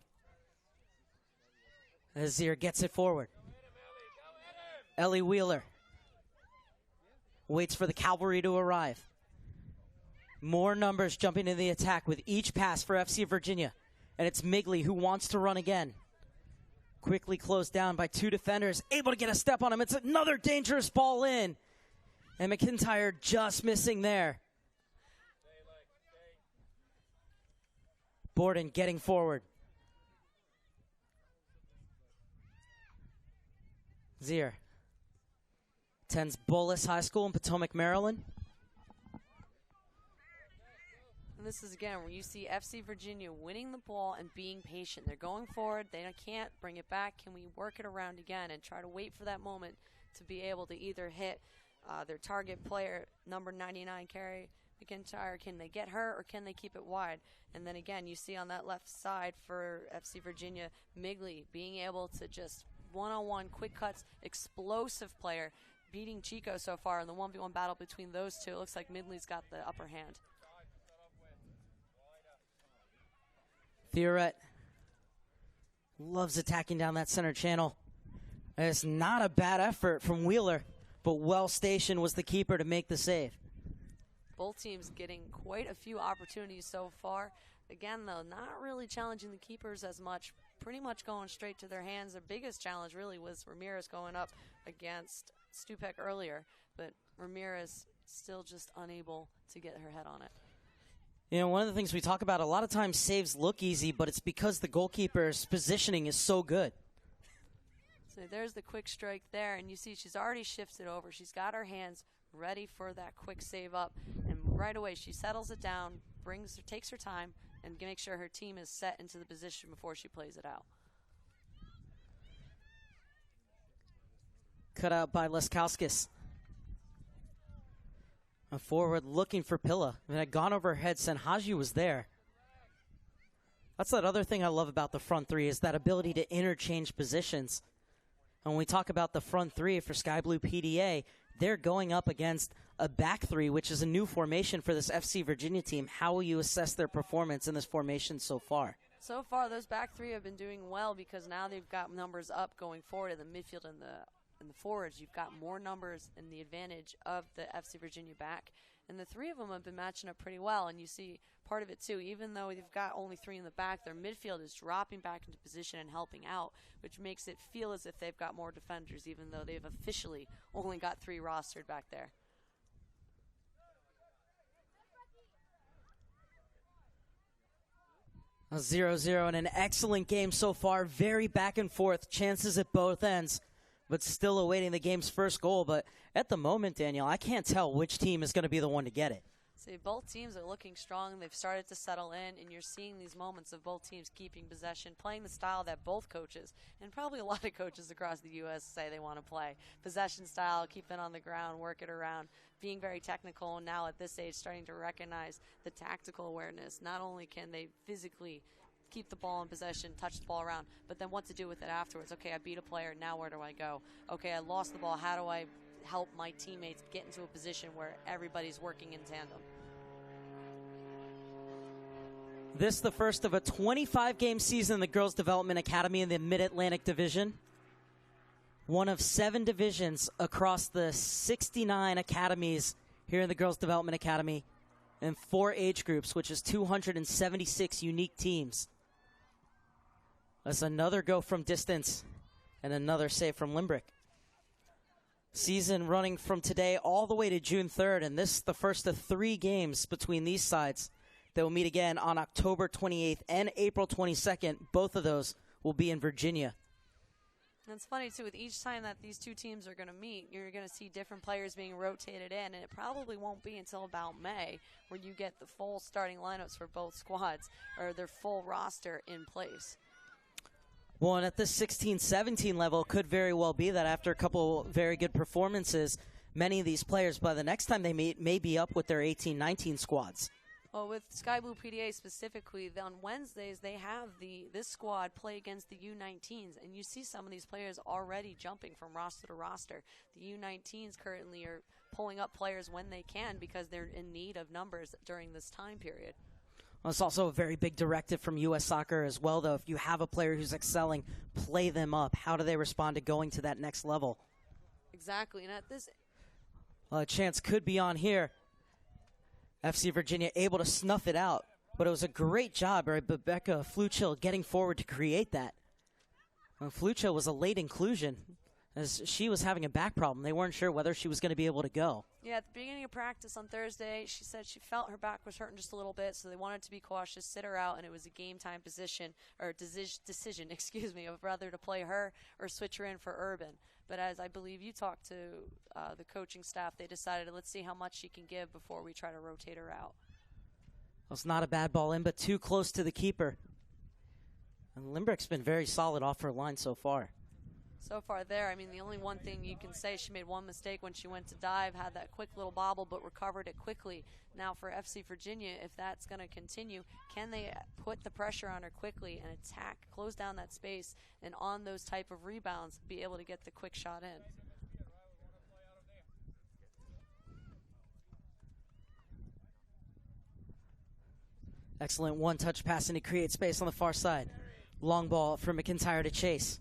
Azir gets it forward. Ellie Wheeler waits for the cavalry to arrive. More numbers jumping in the attack with each pass for FC Virginia. And it's Migley who wants to run again. Quickly closed down by two defenders. Able to get a step on him. It's another dangerous ball in. And McIntyre just missing there. Borden getting forward. Zier. Attends Bolus High School in Potomac, Maryland. And this is, again, where you see FC Virginia winning the ball and being patient. They're going forward. They can't bring it back. Can we work it around again and try to wait for that moment to be able to either hit their target player, number 99, Carrie McIntyre? Can they get her, or can they keep it wide? And then, again, you see on that left side for FC Virginia, Migley being able to just one-on-one, quick cuts, explosive player, beating Chico so far in the 1v1 battle between those two. It looks like Migley's got the upper hand. Theoret loves attacking down that center channel. And it's not a bad effort from Wheeler, but well stationed was the keeper to make the save. Both teams getting quite a few opportunities so far. Again, though, not really challenging the keepers as much, pretty much going straight to their hands. Their biggest challenge really was Ramirez going up against Stupek earlier, but Ramirez still just unable to get her head on it. You know, one of the things we talk about, a lot of times saves look easy, but it's because the goalkeeper's positioning is so good. So there's the quick strike there, and you see she's already shifted over. She's got her hands ready for that quick save up, and right away she settles it down, takes her time, and makes sure her team is set into the position before she plays it out. Cut out by Leskowskis. A forward looking for Pilla. And had gone over her head. Senhaji was there. That's that other thing I love about the front three, is that ability to interchange positions. And when we talk about the front three for Sky Blue PDA, they're going up against a back three, which is a new formation for this FC Virginia team. How will you assess their performance in this formation so far? So far, those back three have been doing well because now they've got numbers up going forward in the midfield and the forwards. You've got more numbers and the advantage of the FC Virginia back. And the three of them have been matching up pretty well. And you see part of it, too. Even though they've got only three in the back, their midfield is dropping back into position and helping out, which makes it feel as if they've got more defenders, even though they've officially only got three rostered back there. A 0-0 and an excellent game so far. Very back and forth. Chances at both ends, but still awaiting the game's first goal. But at the moment, Daniel, I can't tell which team is going to be the one to get it. See, both teams are looking strong. They've started to settle in, and you're seeing these moments of both teams keeping possession, playing the style that both coaches, and probably a lot of coaches across the U.S. say they want to play. Possession style, keep it on the ground, work it around, being very technical, and now at this age starting to recognize the tactical awareness. Not only can they physically keep the ball in possession, touch the ball around, but then what to do with it afterwards. Okay, I beat a player, now where do I go? Okay, I lost the ball, how do I help my teammates get into a position where everybody's working in tandem? This the first of a 25-game season in the Girls Development Academy in the Mid-Atlantic Division. One of 7 divisions across the 69 academies here in the Girls Development Academy, and 4 age groups, which is 276 unique teams. That's another go from distance and another save from Limbrick. Season running from today all the way to June 3rd, and this is the first of 3 games between these sides. They will meet again on October 28th and April 22nd. Both of those will be in Virginia. And it's funny, too, with each time that these two teams are going to meet, you're going to see different players being rotated in, and it probably won't be until about May where you get the full starting lineups for both squads, or their full roster in place. Well, and at the 16-17 level, could very well be that after a couple very good performances, many of these players, by the next time they meet, may be up with their 18-19 squads. Well, with Sky Blue-PDA specifically, on Wednesdays they have this squad play against the U-19s, and you see some of these players already jumping from roster to roster. The U-19s currently are pulling up players when they can because they're in need of numbers during this time period. Well, it's also a very big directive from U.S. Soccer as well, though. If you have a player who's excelling, play them up. How do they respond to going to that next level? Exactly, and at this... Well, a chance could be on here. FC Virginia able to snuff it out, but it was a great job by Rebecca Fluchill getting forward to create that. Fluchill was a late inclusion as she was having a back problem. They weren't sure whether she was going to be able to go. Yeah, at the beginning of practice on Thursday, she said she felt her back was hurting just a little bit, so they wanted to be cautious, sit her out, and it was a game time decision, of whether to play her or switch her in for Urban. But as I believe you talked to the coaching staff, they decided, let's see how much she can give before we try to rotate her out. Well, it's not a bad ball in, but too close to the keeper. And Limbrick's been very solid off her line so far. So far there, I mean, the only one thing you can say, she made one mistake when she went to dive, had that quick little bobble, but recovered it quickly. Now for FC Virginia, if that's going to continue, can they put the pressure on her quickly and attack, close down that space, and on those type of rebounds, be able to get the quick shot in? Excellent one-touch pass, and he creates space on the far side. Long ball for McIntyre to chase.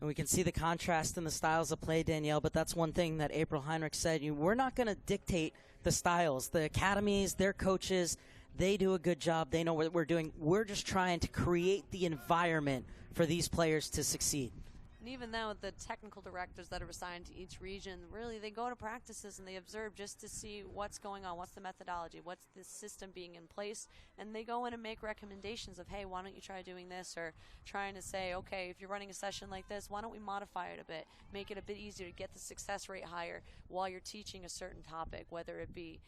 And we can see the contrast in the styles of play, Danielle, but that's one thing that April Heinrich said. We're not going to dictate the styles. The academies, their coaches, they do a good job. They know what we're doing. We're just trying to create the environment for these players to succeed. And even now with the technical directors that are assigned to each region, really they go to practices and they observe just to see what's going on, what's the methodology, what's the system being in place, and they go in and make recommendations of, hey, why don't you try doing this, or trying to say, okay, if you're running a session like this, why don't we modify it a bit, make it a bit easier to get the success rate higher while you're teaching a certain topic, whether it be,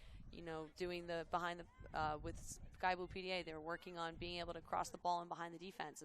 doing the behind the with Sky Blue-PDA, they were working on being able to cross the ball in behind the defense.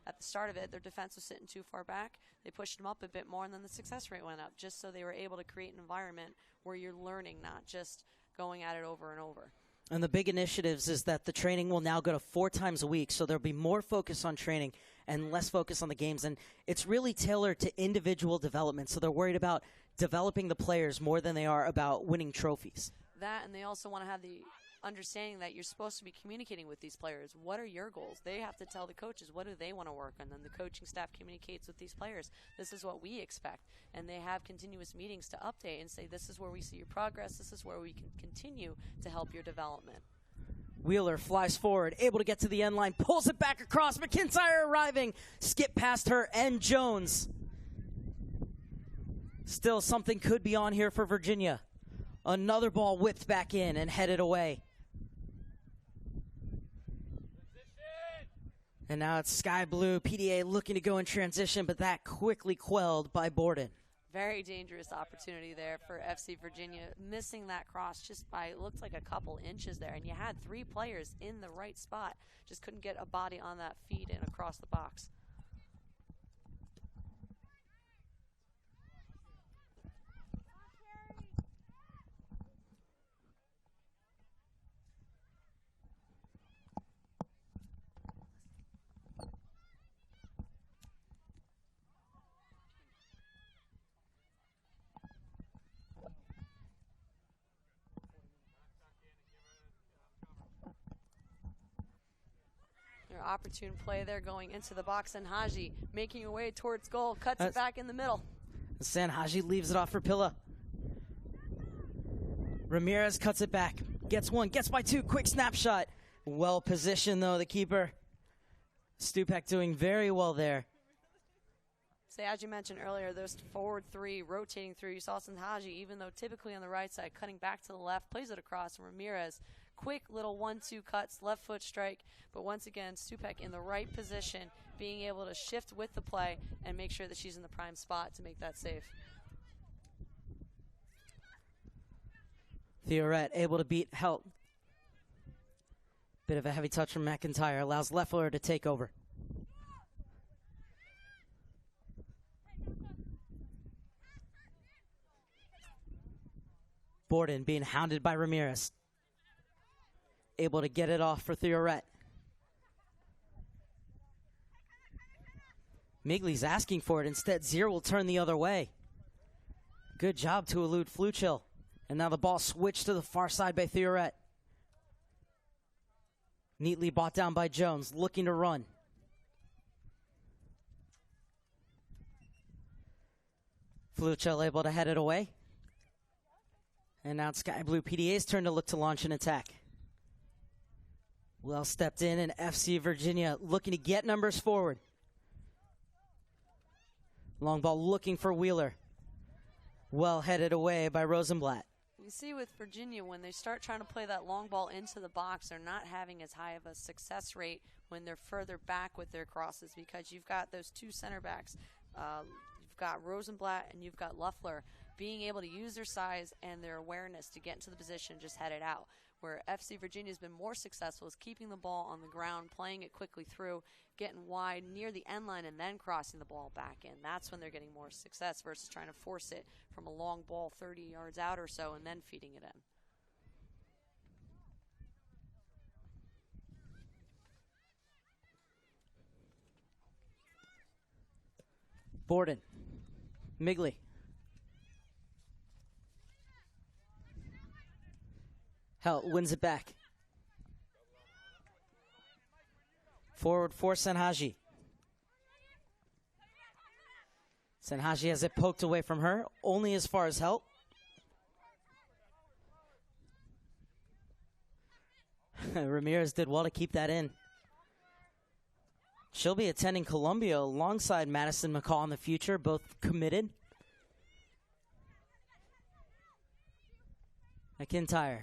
At the start of it, their defense was sitting too far back. They pushed them up a bit more, and then the success rate went up, just so they were able to create an environment where you're learning, not just going at it over and over. And the big initiatives is that the training will now go to 4 times a week, so there'll be more focus on training and less focus on the games. And it's really tailored to individual development, so they're worried about developing the players more than they are about winning trophies. That, and they also want to have the understanding that you're supposed to be communicating with these players. What are your goals? They have to tell the coaches what do they want to work on, and the coaching staff communicates with these players. This is what we expect, and they have continuous meetings to update and say, this is where we see your progress, this is where we can continue to help your development. Wheeler flies forward, able to get to the end line, pulls it back across. McIntyre arriving, skip past her, and Jones. Still, something could be on here for Virginia. Another ball whipped back in and headed away. And now it's Sky Blue-PDA looking to go in transition, but that quickly quelled by Borden. Very dangerous opportunity there for FC Virginia, missing that cross just by, it looked like a couple inches there. And you had 3 players in the right spot, just couldn't get a body on that feed and across the box. Opportune play there going into the box, and Haji making her way towards goal, cuts it back in the middle. San Haji leaves it off for Pilla. Ramirez cuts it back, gets 1, gets by 2, quick snapshot. Well positioned though, the keeper. Stupek doing very well there. So as you mentioned earlier, those forward three rotating through. You saw Sanhaji, even though typically on the right side, cutting back to the left, plays it across. And Ramirez, quick little 1-2 cuts, left foot strike. But once again, Stupek in the right position, being able to shift with the play and make sure that she's in the prime spot to make that save. Theoret able to beat Helt. Bit of a heavy touch from McIntyre, allows Leffler to take over. Borden being hounded by Ramirez. Able to get it off for Theoret. Migley's asking for it. Instead, Zier will turn the other way. Good job to elude Fluchill. And now the ball switched to the far side by Theoret. Neatly brought down by Jones, looking to run. Fluchill able to head it away. And now it's Sky Blue PDA's turn to look to launch an attack. Well stepped in, and FC Virginia looking to get numbers forward. Long ball looking for Wheeler. Well headed away by Rosenblatt. You see with Virginia, when they start trying to play that long ball into the box, they're not having as high of a success rate when they're further back with their crosses, because you've got those two center backs. You've got Rosenblatt and you've got Loeffler being able to use their size and their awareness to get into the position and just head it out. Where FC Virginia has been more successful is keeping the ball on the ground, playing it quickly through, getting wide near the end line, and then crossing the ball back in. That's when they're getting more success versus trying to force it from a long ball 30 yards out or so and then feeding it in. Borden. Migley. Helt wins it back. Forward for Sanhaji. Sanhaji has it poked away from her, only as far as Helt. Ramirez did well to keep that in. She'll be attending Columbia alongside Madison McCall in the future, both committed. McIntyre.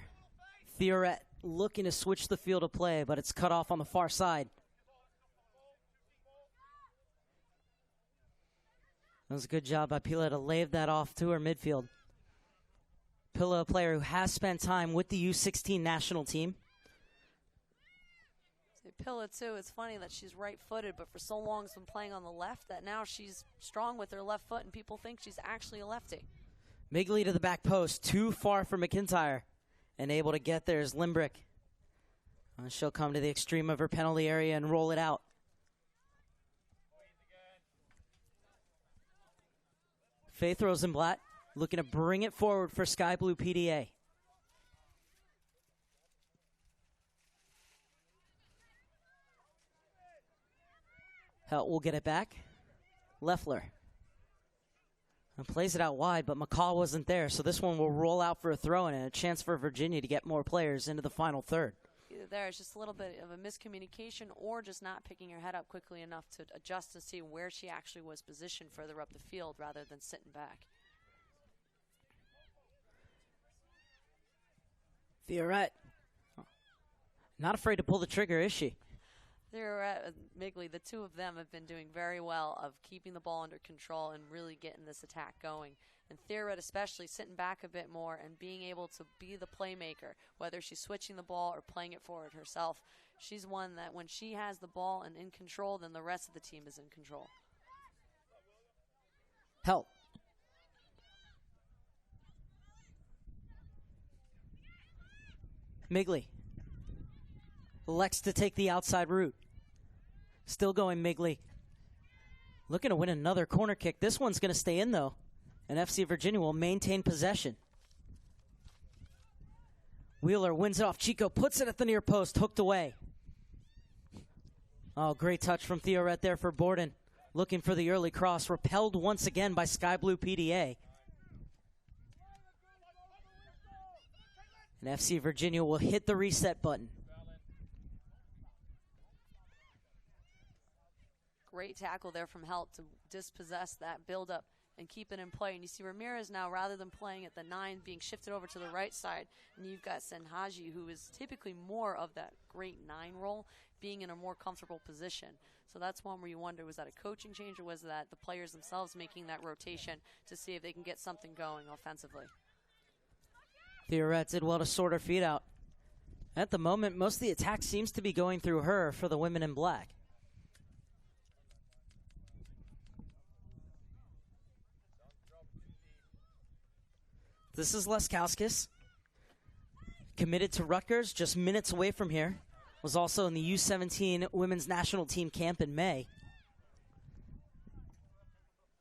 Theoret looking to switch the field of play, but it's cut off on the far side. That was a good job by Pila to lay that off to her midfield. Pila, a player who has spent time with the U-16 national team. Pilla, too, it's funny that she's right-footed, but for so long has been playing on the left that now she's strong with her left foot, and people think she's actually a lefty. Migley to the back post, too far for McIntyre. And able to get there is Limbrick. She'll come to the extreme of her penalty area and roll it out. Faith Rosenblatt looking to bring it forward for Sky Blue PDA. Helt will get it back. Loeffler. And plays it out wide, but McCall wasn't there, so this one will roll out for a throw-in and a chance for Virginia to get more players into the final third. Either there, it's just a little bit of a miscommunication or just not picking her head up quickly enough to adjust to see where she actually was positioned further up the field rather than sitting back. Theoret. Not afraid to pull the trigger, is she? Theoret, Migley, the two of them have been doing very well of keeping the ball under control and really getting this attack going. And Theoret especially sitting back a bit more and being able to be the playmaker, whether she's switching the ball or playing it forward herself. She's one that when she has the ball and in control, then the rest of the team is in control. Help. Migley elects to take the outside route. Still going Migley. Looking to win another corner kick. This one's going to stay in, though. And FC Virginia will maintain possession. Wheeler wins it off Chico, puts it at the near post, hooked away. Oh, great touch from Theoret there for Borden. Looking for the early cross, repelled once again by Sky Blue PDA. And FC Virginia will hit the reset button. Great tackle there from Helt to dispossess that build-up and keep it in play. And you see Ramirez now, rather than playing at the 9, being shifted over to the right side. And you've got Senhaji, who is typically more of that great 9 role, being in a more comfortable position. So that's one where you wonder, was that a coaching change, or was that the players themselves making that rotation to see if they can get something going offensively? Theoret did well to sort her feet out. At the moment, most of the attack seems to be going through her for the women in black. This is Leskowskis, committed to Rutgers, just minutes away from here. Was also in the U-17 women's national team camp in May.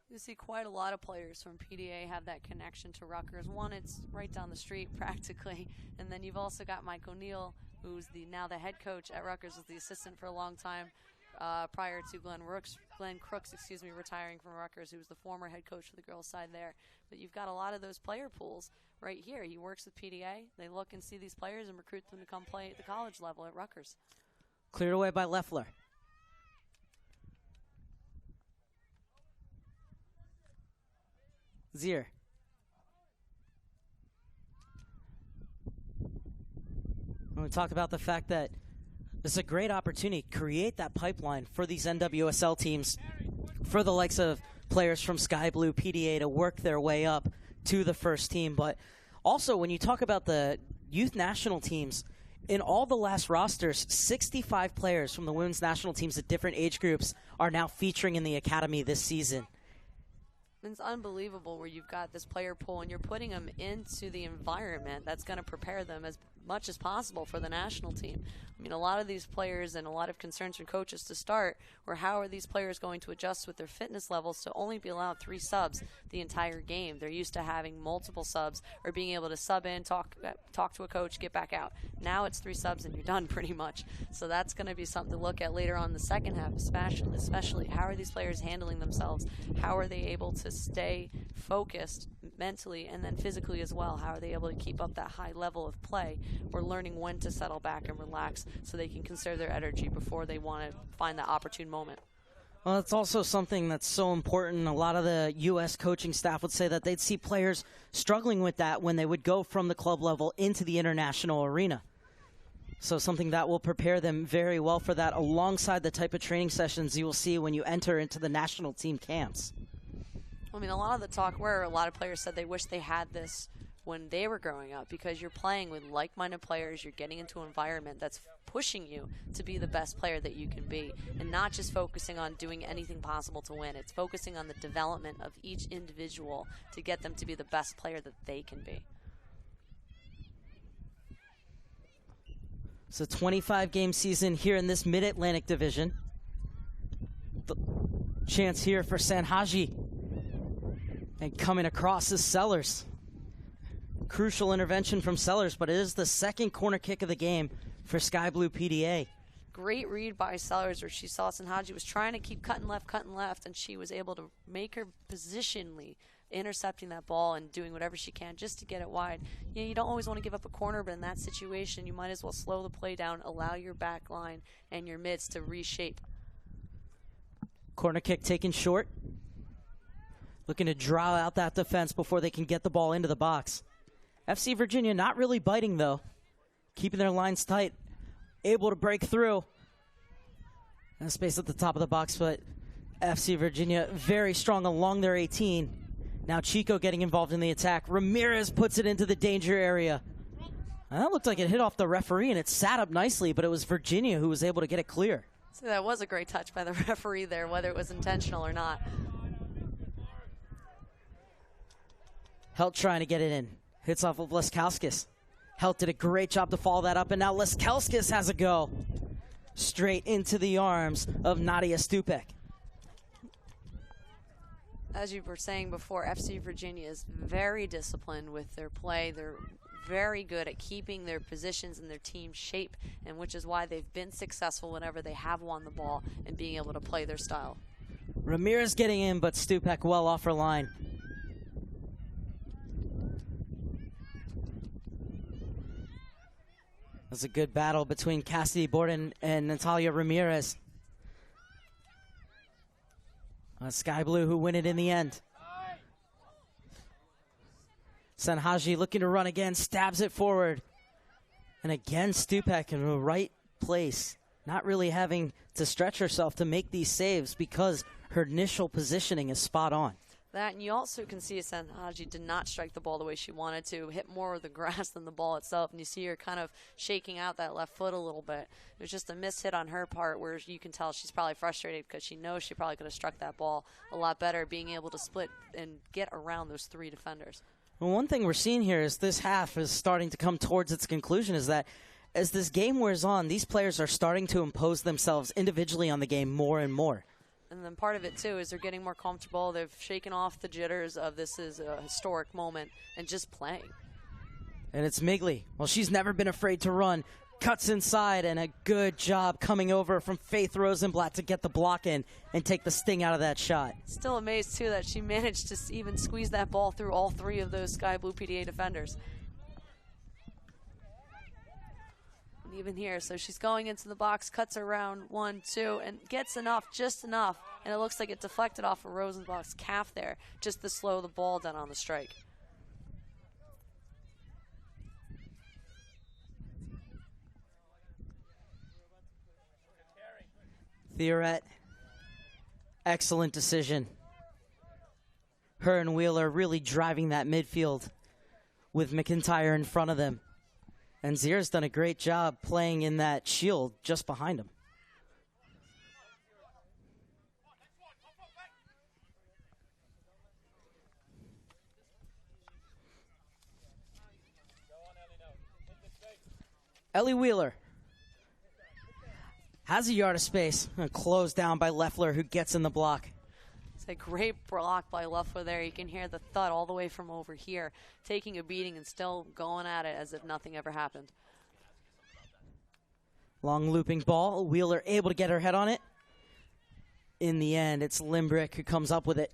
You see quite a lot of players from PDA have that connection to Rutgers. One, it's right down the street practically, and then you've also got Mike O'Neill, who's now the head coach at Rutgers, was the assistant for a long time prior to Glenn Crooks, retiring from Rutgers, who was the former head coach for the girls' side there. But you've got a lot of those player pools right here. He works with PDA. They look and see these players and recruit them to come play at the college level at Rutgers. Cleared away by Leffler. Zier. When we talk about the fact that this is a great opportunity to create that pipeline for these NWSL teams, for the likes of players from Sky Blue PDA to work their way up to the first team. But also, when you talk about the youth national teams, in all the last rosters, 65 players from the women's national teams at different age groups are now featuring in the academy this season. It's unbelievable where you've got this player pool and you're putting them into the environment that's going to prepare them as much as possible for the national team. I mean, a lot of these players and a lot of concerns from coaches to start were how are these players going to adjust with their fitness levels to only be allowed 3 subs the entire game. They're used to having multiple subs or being able to sub in, talk to a coach, get back out. Now it's 3 subs and you're done pretty much. So that's going to be something to look at later on in the second half, especially how are these players handling themselves? How are they able to stay focused mentally and then physically as well? How are they able to keep up that high level of play? We're learning when to settle back and relax so they can conserve their energy before they want to find that opportune moment. Well, it's also something that's so important. A lot of the U.S. coaching staff would say that they'd see players struggling with that when they would go from the club level into the international arena. So something that will prepare them very well for that, alongside the type of training sessions you will see when you enter into the national team camps. I mean, a lot of the talk where a lot of players said they wish they had this when they were growing up, because you're playing with like-minded players, you're getting into an environment that's pushing you to be the best player that you can be, and not just focusing on doing anything possible to win. It's focusing on the development of each individual to get them to be the best player that they can be. It's a 25-game season here in this Mid-Atlantic division. The chance here for Sanhaji. And coming across is Sellers. Crucial intervention from Sellers, but it is the second corner kick of the game for Sky Blue PDA. Great read by Sellers, where she saw Sanhaji was trying to keep cutting left, and she was able to make her positionally intercepting that ball and doing whatever she can just to get it wide. You know, you don't always want to give up a corner, but in that situation, you might as well slow the play down, allow your back line and your mids to reshape. Corner kick taken short. Looking to draw out that defense before they can get the ball into the box. FC Virginia not really biting, though. Keeping their lines tight. Able to break through. And space at the top of the box, but FC Virginia very strong along their 18. Now Chico getting involved in the attack. Ramirez puts it into the danger area. And that looked like it hit off the referee, and it sat up nicely, but it was Virginia who was able to get it clear. So that was a great touch by the referee there, whether it was intentional or not. Helt trying to get it in. Hits off of Leskowskis. Helt did a great job to follow that up, and now Leskowskis has a go. Straight into the arms of Nadia Stupek. As you were saying before, FC Virginia is very disciplined with their play. They're very good at keeping their positions and their team shape, and which is why they've been successful whenever they have won the ball and being able to play their style. Ramirez getting in, but Stupek well off her line. That's a good battle between Cassidy Borden and Natalia Ramirez. Sky Blue who win it in the end. Sanhaji looking to run again, stabs it forward. And again, Stupek in the right place, not really having to stretch herself to make these saves because her initial positioning is spot on. That, and you also can see Sanhaji did not strike the ball the way she wanted to, hit more of the grass than the ball itself, and you see her kind of shaking out that left foot a little bit. It was just a missed hit on her part where you can tell she's probably frustrated because she knows she probably could have struck that ball a lot better, being able to split and get around those three defenders. Well, one thing we're seeing here is this half is starting to come towards its conclusion is that as this game wears on, these players are starting to impose themselves individually on the game more and more. And then part of it, too, is they're getting more comfortable. They've shaken off the jitters of this is a historic moment and just playing. And it's Migley. Well, she's never been afraid to run. Cuts inside, and a good job coming over from Faith Rosenblatt to get the block in and take the sting out of that shot. Still amazed, too, that she managed to even squeeze that ball through all three of those Sky Blue PDA defenders. Even here, so she's going into the box, cuts around 1, 2, and gets enough, just enough, and it looks like it deflected off of Rosenbach's calf there, just to slow the ball down on the strike. Theoret, excellent decision. Her and Wheeler really driving that midfield with McIntyre in front of them. And Zier's done a great job playing in that shield just behind him. Ellie Wheeler has a yard of space and closed down by Leffler, who gets in the block. It's a great block by Leffler there. You can hear the thud all the way from over here, taking a beating and still going at it as if nothing ever happened. Long looping ball. Wheeler able to get her head on it. In the end, it's Limbrick who comes up with it.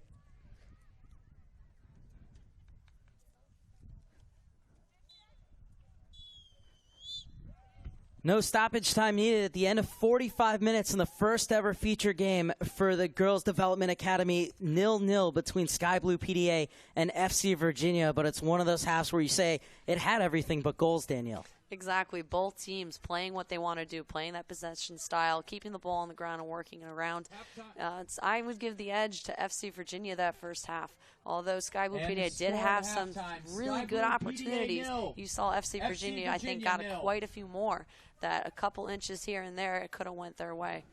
No stoppage time needed at the end of 45 minutes in the first ever feature game for the Girls Development Academy. 0-0 between Sky Blue PDA and FC Virginia, but it's one of those halves where you say it had everything but goals, Danielle. Exactly. Both teams playing what they want to do, playing that possession style, keeping the ball on the ground and working it around. I would give the edge to FC Virginia that first half. Although Sky Blue PDA did have some really good opportunities. You saw FC Virginia, I think, got quite a few more. That a couple inches here and there, it could have went their way.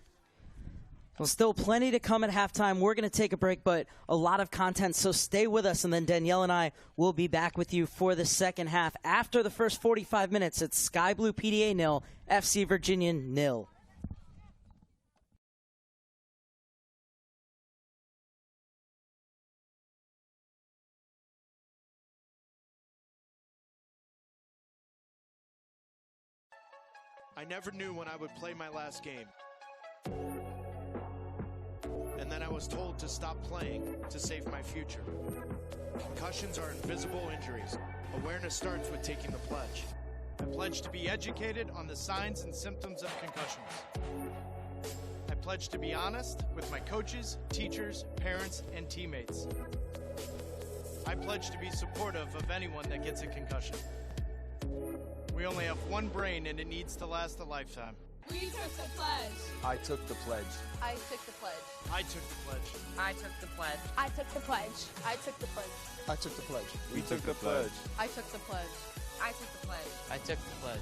Well, still plenty to come at halftime. We're going to take a break, but a lot of content, so stay with us, and then Danielle and I will be back with you for the second half. After the first 45 minutes, it's Sky Blue PDA 0, FC Virginia 0. I never knew when I would play my last game. And then I was told to stop playing to save my future. Concussions are invisible injuries. Awareness starts with taking the pledge. I pledge to be educated on the signs and symptoms of concussions. I pledge to be honest with my coaches, teachers, parents, and teammates. I pledge to be supportive of anyone that gets a concussion. We only have one brain and it needs to last a lifetime. We took the pledge. I took the pledge. I took the pledge. I took the pledge. I took the pledge. I took the pledge. I took the pledge. I took the pledge. We took the pledge. I took the pledge. I took the pledge. I took the pledge.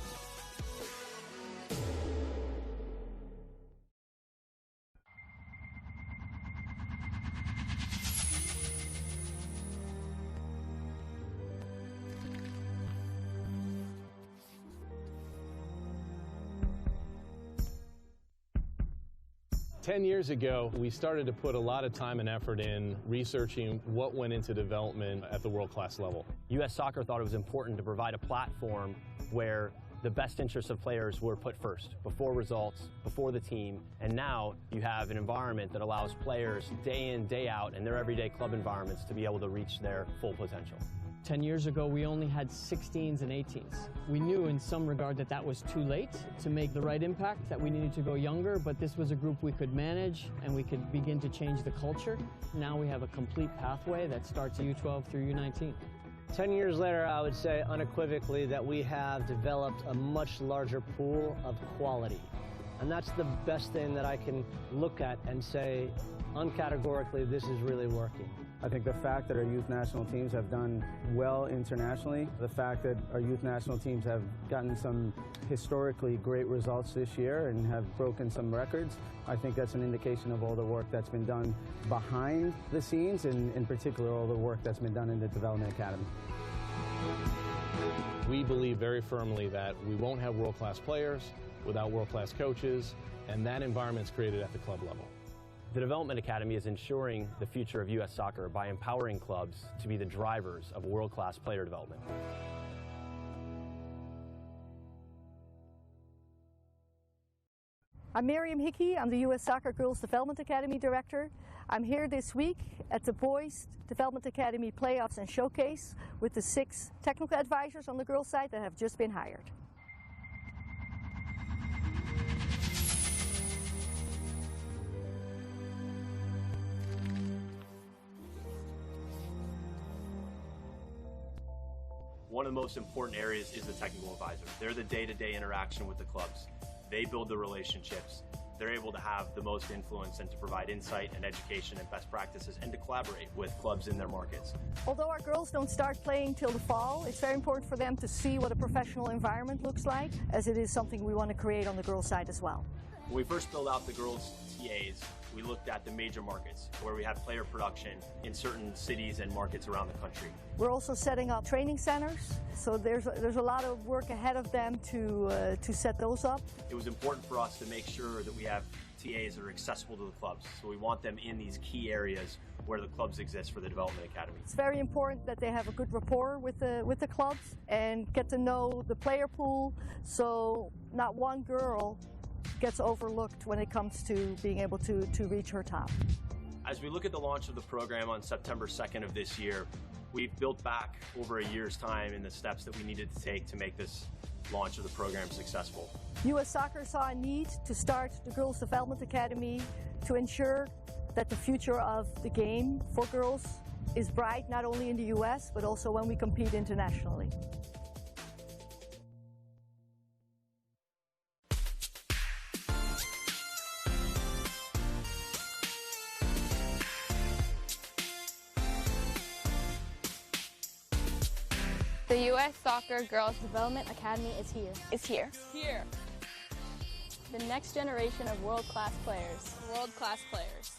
Ten years ago, we started to put a lot of time and effort in researching what went into development at the world-class level. U.S. Soccer thought it was important to provide a platform where the best interests of players were put first, before results, before the team, and now you have an environment that allows players day in, day out in their everyday club environments to be able to reach their full potential. 10 years ago, we only had 16s and 18s. We knew in some regard that that was too late to make the right impact, that we needed to go younger, but this was a group we could manage and we could begin to change the culture. Now we have a complete pathway that starts at U12 through U19. 10 years later, I would say unequivocally that we have developed a much larger pool of quality. And that's the best thing that I can look at and say, uncategorically, this is really working. I think the fact that our youth national teams have done well internationally, the fact that our youth national teams have gotten some historically great results this year and have broken some records, I think that's an indication of all the work that's been done behind the scenes, and in particular all the work that's been done in the Development Academy. We believe very firmly that we won't have world-class players without world-class coaches, and that environment's created at the club level. The Development Academy is ensuring the future of U.S. soccer by empowering clubs to be the drivers of world-class player development. I'm Miriam Hickey. I'm the U.S. Soccer Girls Development Academy Director. I'm here this week at the Boys Development Academy Playoffs and Showcase with the 6 technical advisors on the girls' side that have just been hired. One of the most important areas is the technical advisor. They're the day-to-day interaction with the clubs. They build the relationships. They're able to have the most influence and to provide insight and education and best practices and to collaborate with clubs in their markets. Although our girls don't start playing till the fall, it's very important for them to see what a professional environment looks like, as it is something we want to create on the girls' side as well. When we first built out the girls' TAs, we looked at the major markets where we had player production in certain cities and markets around the country. We're also setting up training centers, so there's a lot of work ahead of them to set those up. It was important for us to make sure that we have TAs that are accessible to the clubs, so we want them in these key areas where the clubs exist for the Development Academy. It's very important that they have a good rapport with the clubs and get to know the player pool, so not one girl gets overlooked when it comes to being able to reach her top. As we look at the launch of the program on September 2nd of this year, we've built back over a year's time in the steps that we needed to take to make this launch of the program successful. U.S. Soccer saw a need to start the Girls Development Academy to ensure that the future of the game for girls is bright, not only in the U.S., but also when we compete internationally. The U.S. Soccer Girls Development Academy is here. It's here. Here. The next generation of world-class players. World-class players.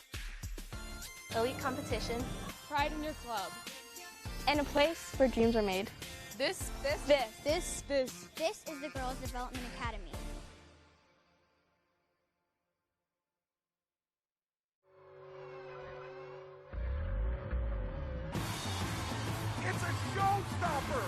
Elite competition. Pride in your club. And a place where dreams are made. This is the Girls Development Academy. It's a showstopper!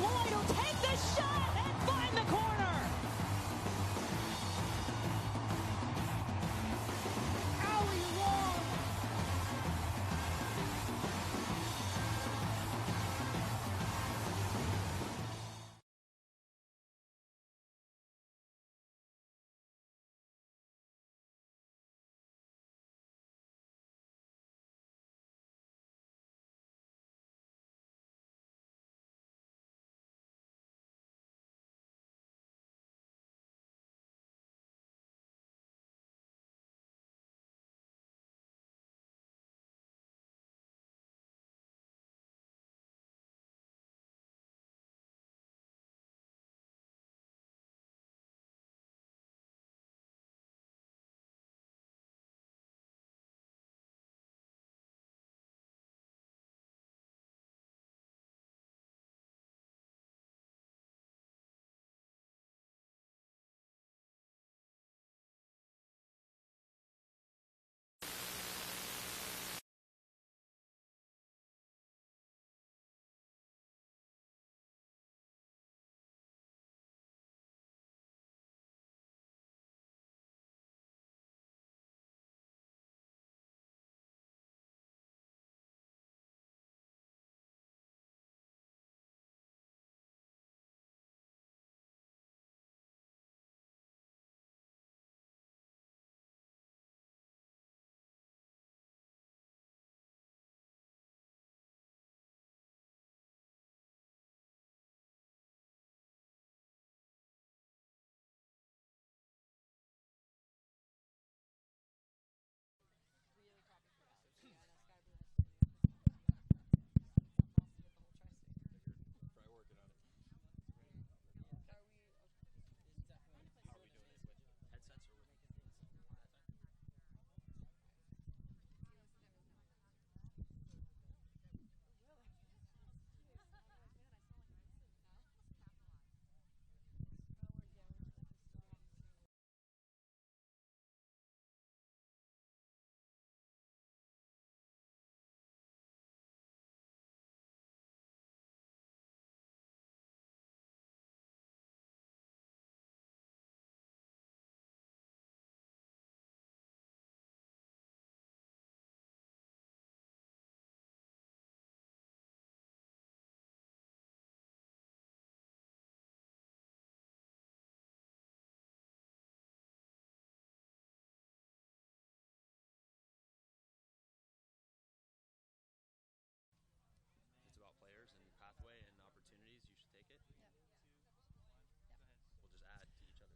Lloyd will take the shot and find the corner! Alley long!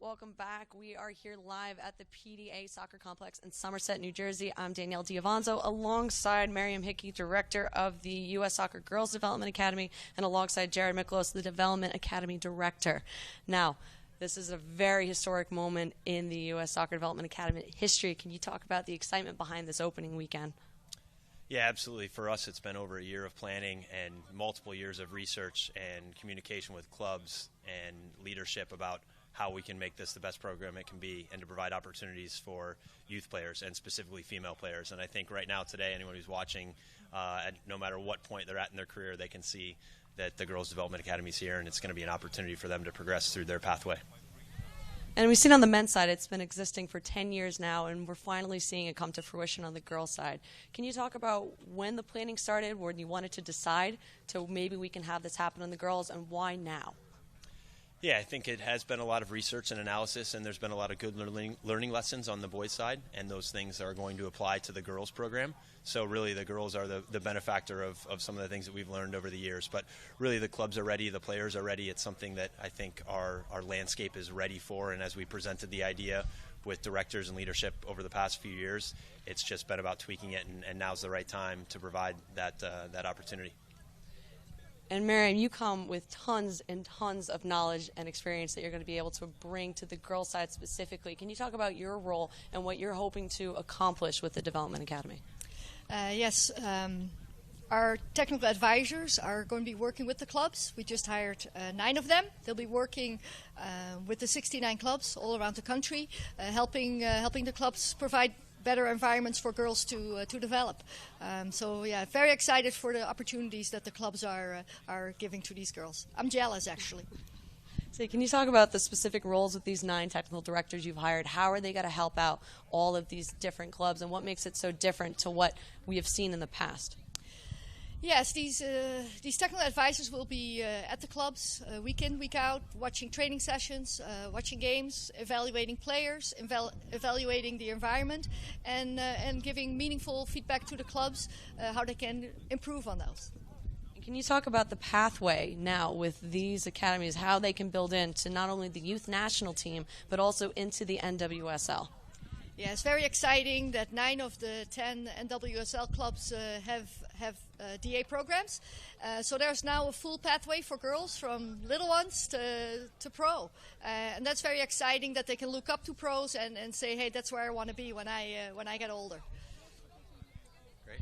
Welcome back. We are here live at the PDA Soccer Complex in Somerset, New Jersey. I'm Danielle Diavanzo, alongside Miriam Hickey, Director of the U.S. Soccer Girls Development Academy, and alongside Jared Miklos, the Development Academy Director. Now, this is a very historic moment in the U.S. Soccer Development Academy history. Can you talk about the excitement behind this opening weekend? Yeah, absolutely. For us, it's been over a year of planning and multiple years of research and communication with clubs and leadership about how we can make this the best program it can be and to provide opportunities for youth players and specifically female players. And I think right now today, anyone who's watching, no matter what point they're at in their career, they can see that the Girls Development Academy is here, and it's going to be an opportunity for them to progress through their pathway. And we've seen on the men's side, it's been existing for 10 years now, and we're finally seeing it come to fruition on the girls' side. Can you talk about when the planning started, when you wanted to decide to maybe we can have this happen on the girls, and why now? Yeah, I think it has been a lot of research and analysis, and there's been a lot of good learning lessons on the boys' side, and those things are going to apply to the girls' program. So really the girls are the benefactor of some of the things that we've learned over the years. But really the clubs are ready, the players are ready. It's something that I think our landscape is ready for, and as we presented the idea with directors and leadership over the past few years, it's just been about tweaking it, and now's the right time to provide that opportunity. And Miriam, you come with tons and tons of knowledge and experience that you're going to be able to bring to the girls' side specifically. Can you talk about your role and what you're hoping to accomplish with the Development Academy? Yes. Our technical advisors are going to be working with the clubs. We just hired 9 of them. They'll be working with the 69 clubs all around the country, helping the clubs provide better environments for girls to develop. So yeah, very excited for the opportunities that the clubs are giving to these girls. I'm jealous, actually. So can you talk about the specific roles of these 9 technical directors you've hired? How are they going to help out all of these different clubs, and what makes it so different to what we have seen in the past? Yes, these technical advisors will be at the clubs week in, week out, watching training sessions, watching games, evaluating players, evaluating the environment, and giving meaningful feedback to the clubs how they can improve on those. Can you talk about the pathway now with these academies, how they can build into not only the youth national team, but also into the NWSL? Yeah, it's very exciting that 9 of the 10 NWSL clubs have DA programs. So there's now a full pathway for girls from little ones to pro. And that's very exciting that they can look up to pros and say, hey, that's where I want to be when I get older. Great.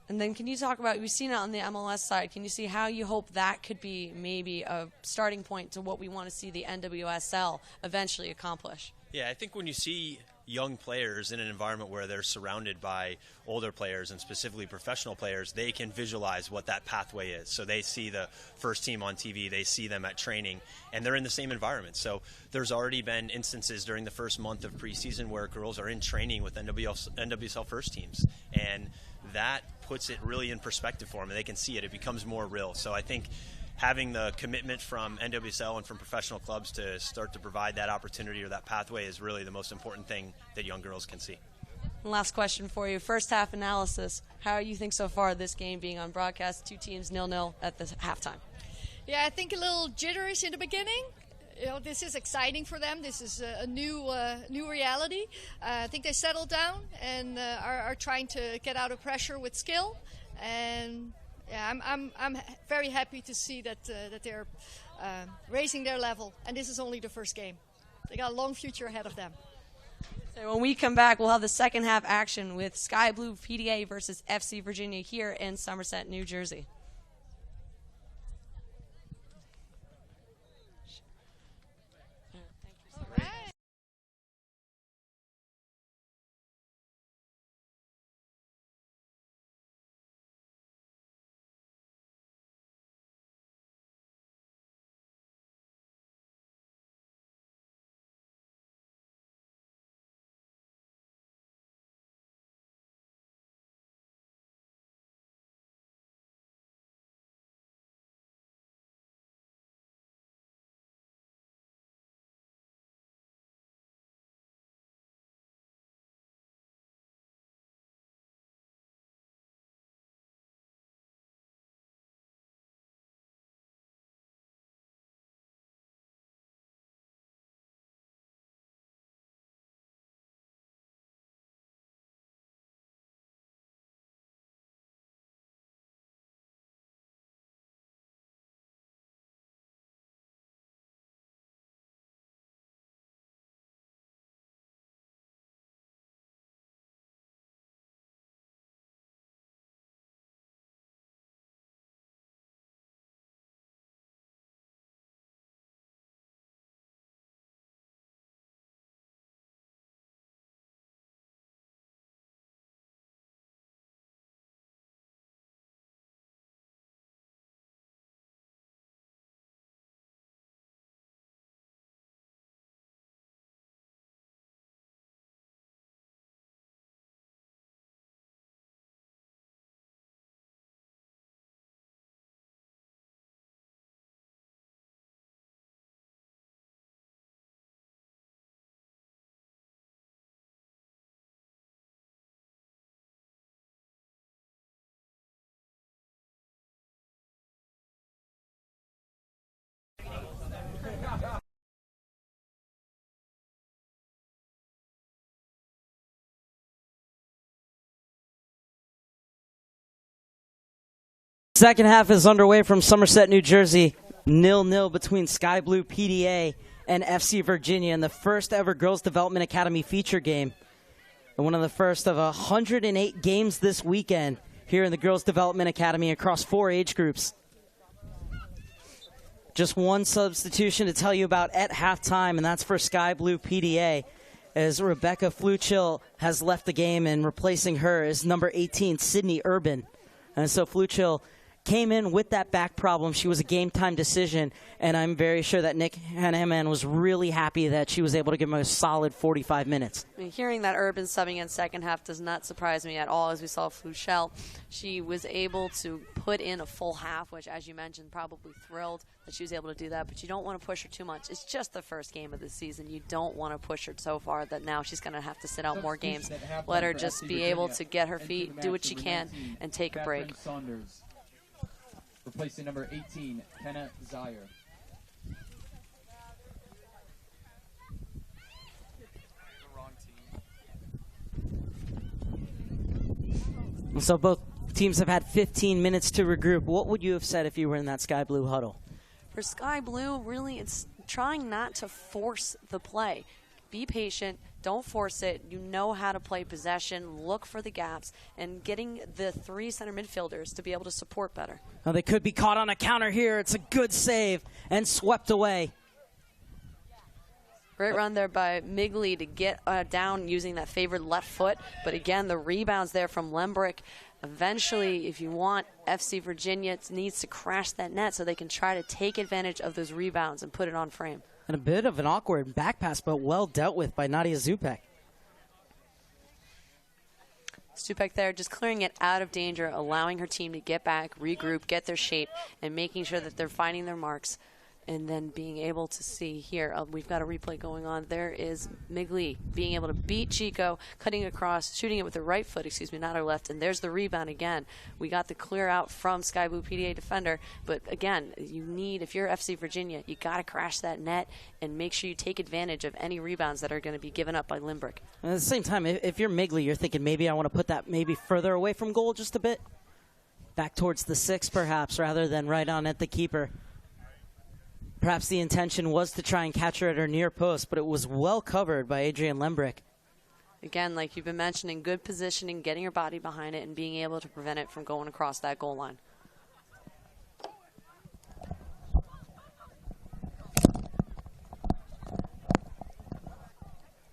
And then can you talk about, we've seen it on the MLS side, can you see how you hope that could be maybe a starting point to what we want to see the NWSL eventually accomplish? Yeah, I think when you see young players in an environment where they're surrounded by older players and specifically professional players, they can visualize what that pathway is. So they see the first team on TV, they see them at training, and they're in the same environment. So there's already been instances during the first month of preseason where girls are in training with NWSL first teams, and that puts it really in perspective for them, and they can see it. It becomes more real. So I think having the commitment from NWSL and from professional clubs to start to provide that opportunity or that pathway is really the most important thing that young girls can see. Last question for you. First half analysis. How do you think so far this game being on broadcast? 2 teams 0-0 at the halftime. Yeah, I think a little jitters in the beginning. You know, this is exciting for them. This is a new reality. I think they settled down and are trying to get out of pressure with skill. And yeah, I'm very happy to see that they're raising their level, and this is only the first game. They got a long future ahead of them. So when we come back, we'll have the second half action with Sky Blue-PDA versus FC Virginia here in Somerset, New Jersey. Second half is underway from Somerset, New Jersey. 0-0 between Sky Blue PDA and FC Virginia in the first ever Girls Development Academy feature game. And one of the first of 108 games this weekend here in the Girls Development Academy across 4 age groups. Just one substitution to tell you about at halftime, and that's for Sky Blue PDA, as Rebecca Fluchill has left the game, and replacing her is number 18, Sydney Urban. And so Fluchill came in with that back problem. She was a game-time decision, and I'm very sure that Nick Hanaman was really happy that she was able to give him a solid 45 minutes. I mean, hearing that Urban subbing in second half does not surprise me at all. As we saw Fluchel, she was able to put in a full half, which, as you mentioned, probably thrilled that she was able to do that, but you don't want to push her too much. It's just the first game of the season. You don't want to push her so far that now she's going to have to sit out more games. Let her just be able to get her feet, do what she can, and take a break. Replacing number 18, Kenna Zire. So both teams have had 15 minutes to regroup. What would you have said if you were in that Sky Blue huddle? For Sky Blue, really, it's trying not to force the play. Be patient. Don't force it. You know how to play possession. Look for the gaps and getting the 3 center midfielders to be able to support better. Oh, they could be caught on a counter here. It's a good save and swept away. Great run there by Migley to get down using that favored left foot. But again, the rebounds there from Lembrick. Eventually, if you want FC Virginia, it needs to crash that net so they can try to take advantage of those rebounds and put it on frame. And a bit of an awkward back pass, but well dealt with by Nadia Zupek. Zupek there just clearing it out of danger, allowing her team to get back, regroup, get their shape, and making sure that they're finding their marks. And then being able to see here, we've got a replay going on. There is Migley being able to beat Chico, cutting across, shooting it with the right foot, not her left. And there's the rebound again. We got the clear out from Sky Blue PDA defender. But again, you need, if you're FC Virginia, you got to crash that net and make sure you take advantage of any rebounds that are going to be given up by Limbrick. And at the same time, if you're Migley, you're thinking maybe I want to put that maybe further away from goal just a bit. Back towards the 6 perhaps, rather than right on at the keeper. Perhaps the intention was to try and catch her at her near post, but it was well covered by Adrienne Lembrick. Again, like you've been mentioning, good positioning, getting her body behind it, and being able to prevent it from going across that goal line.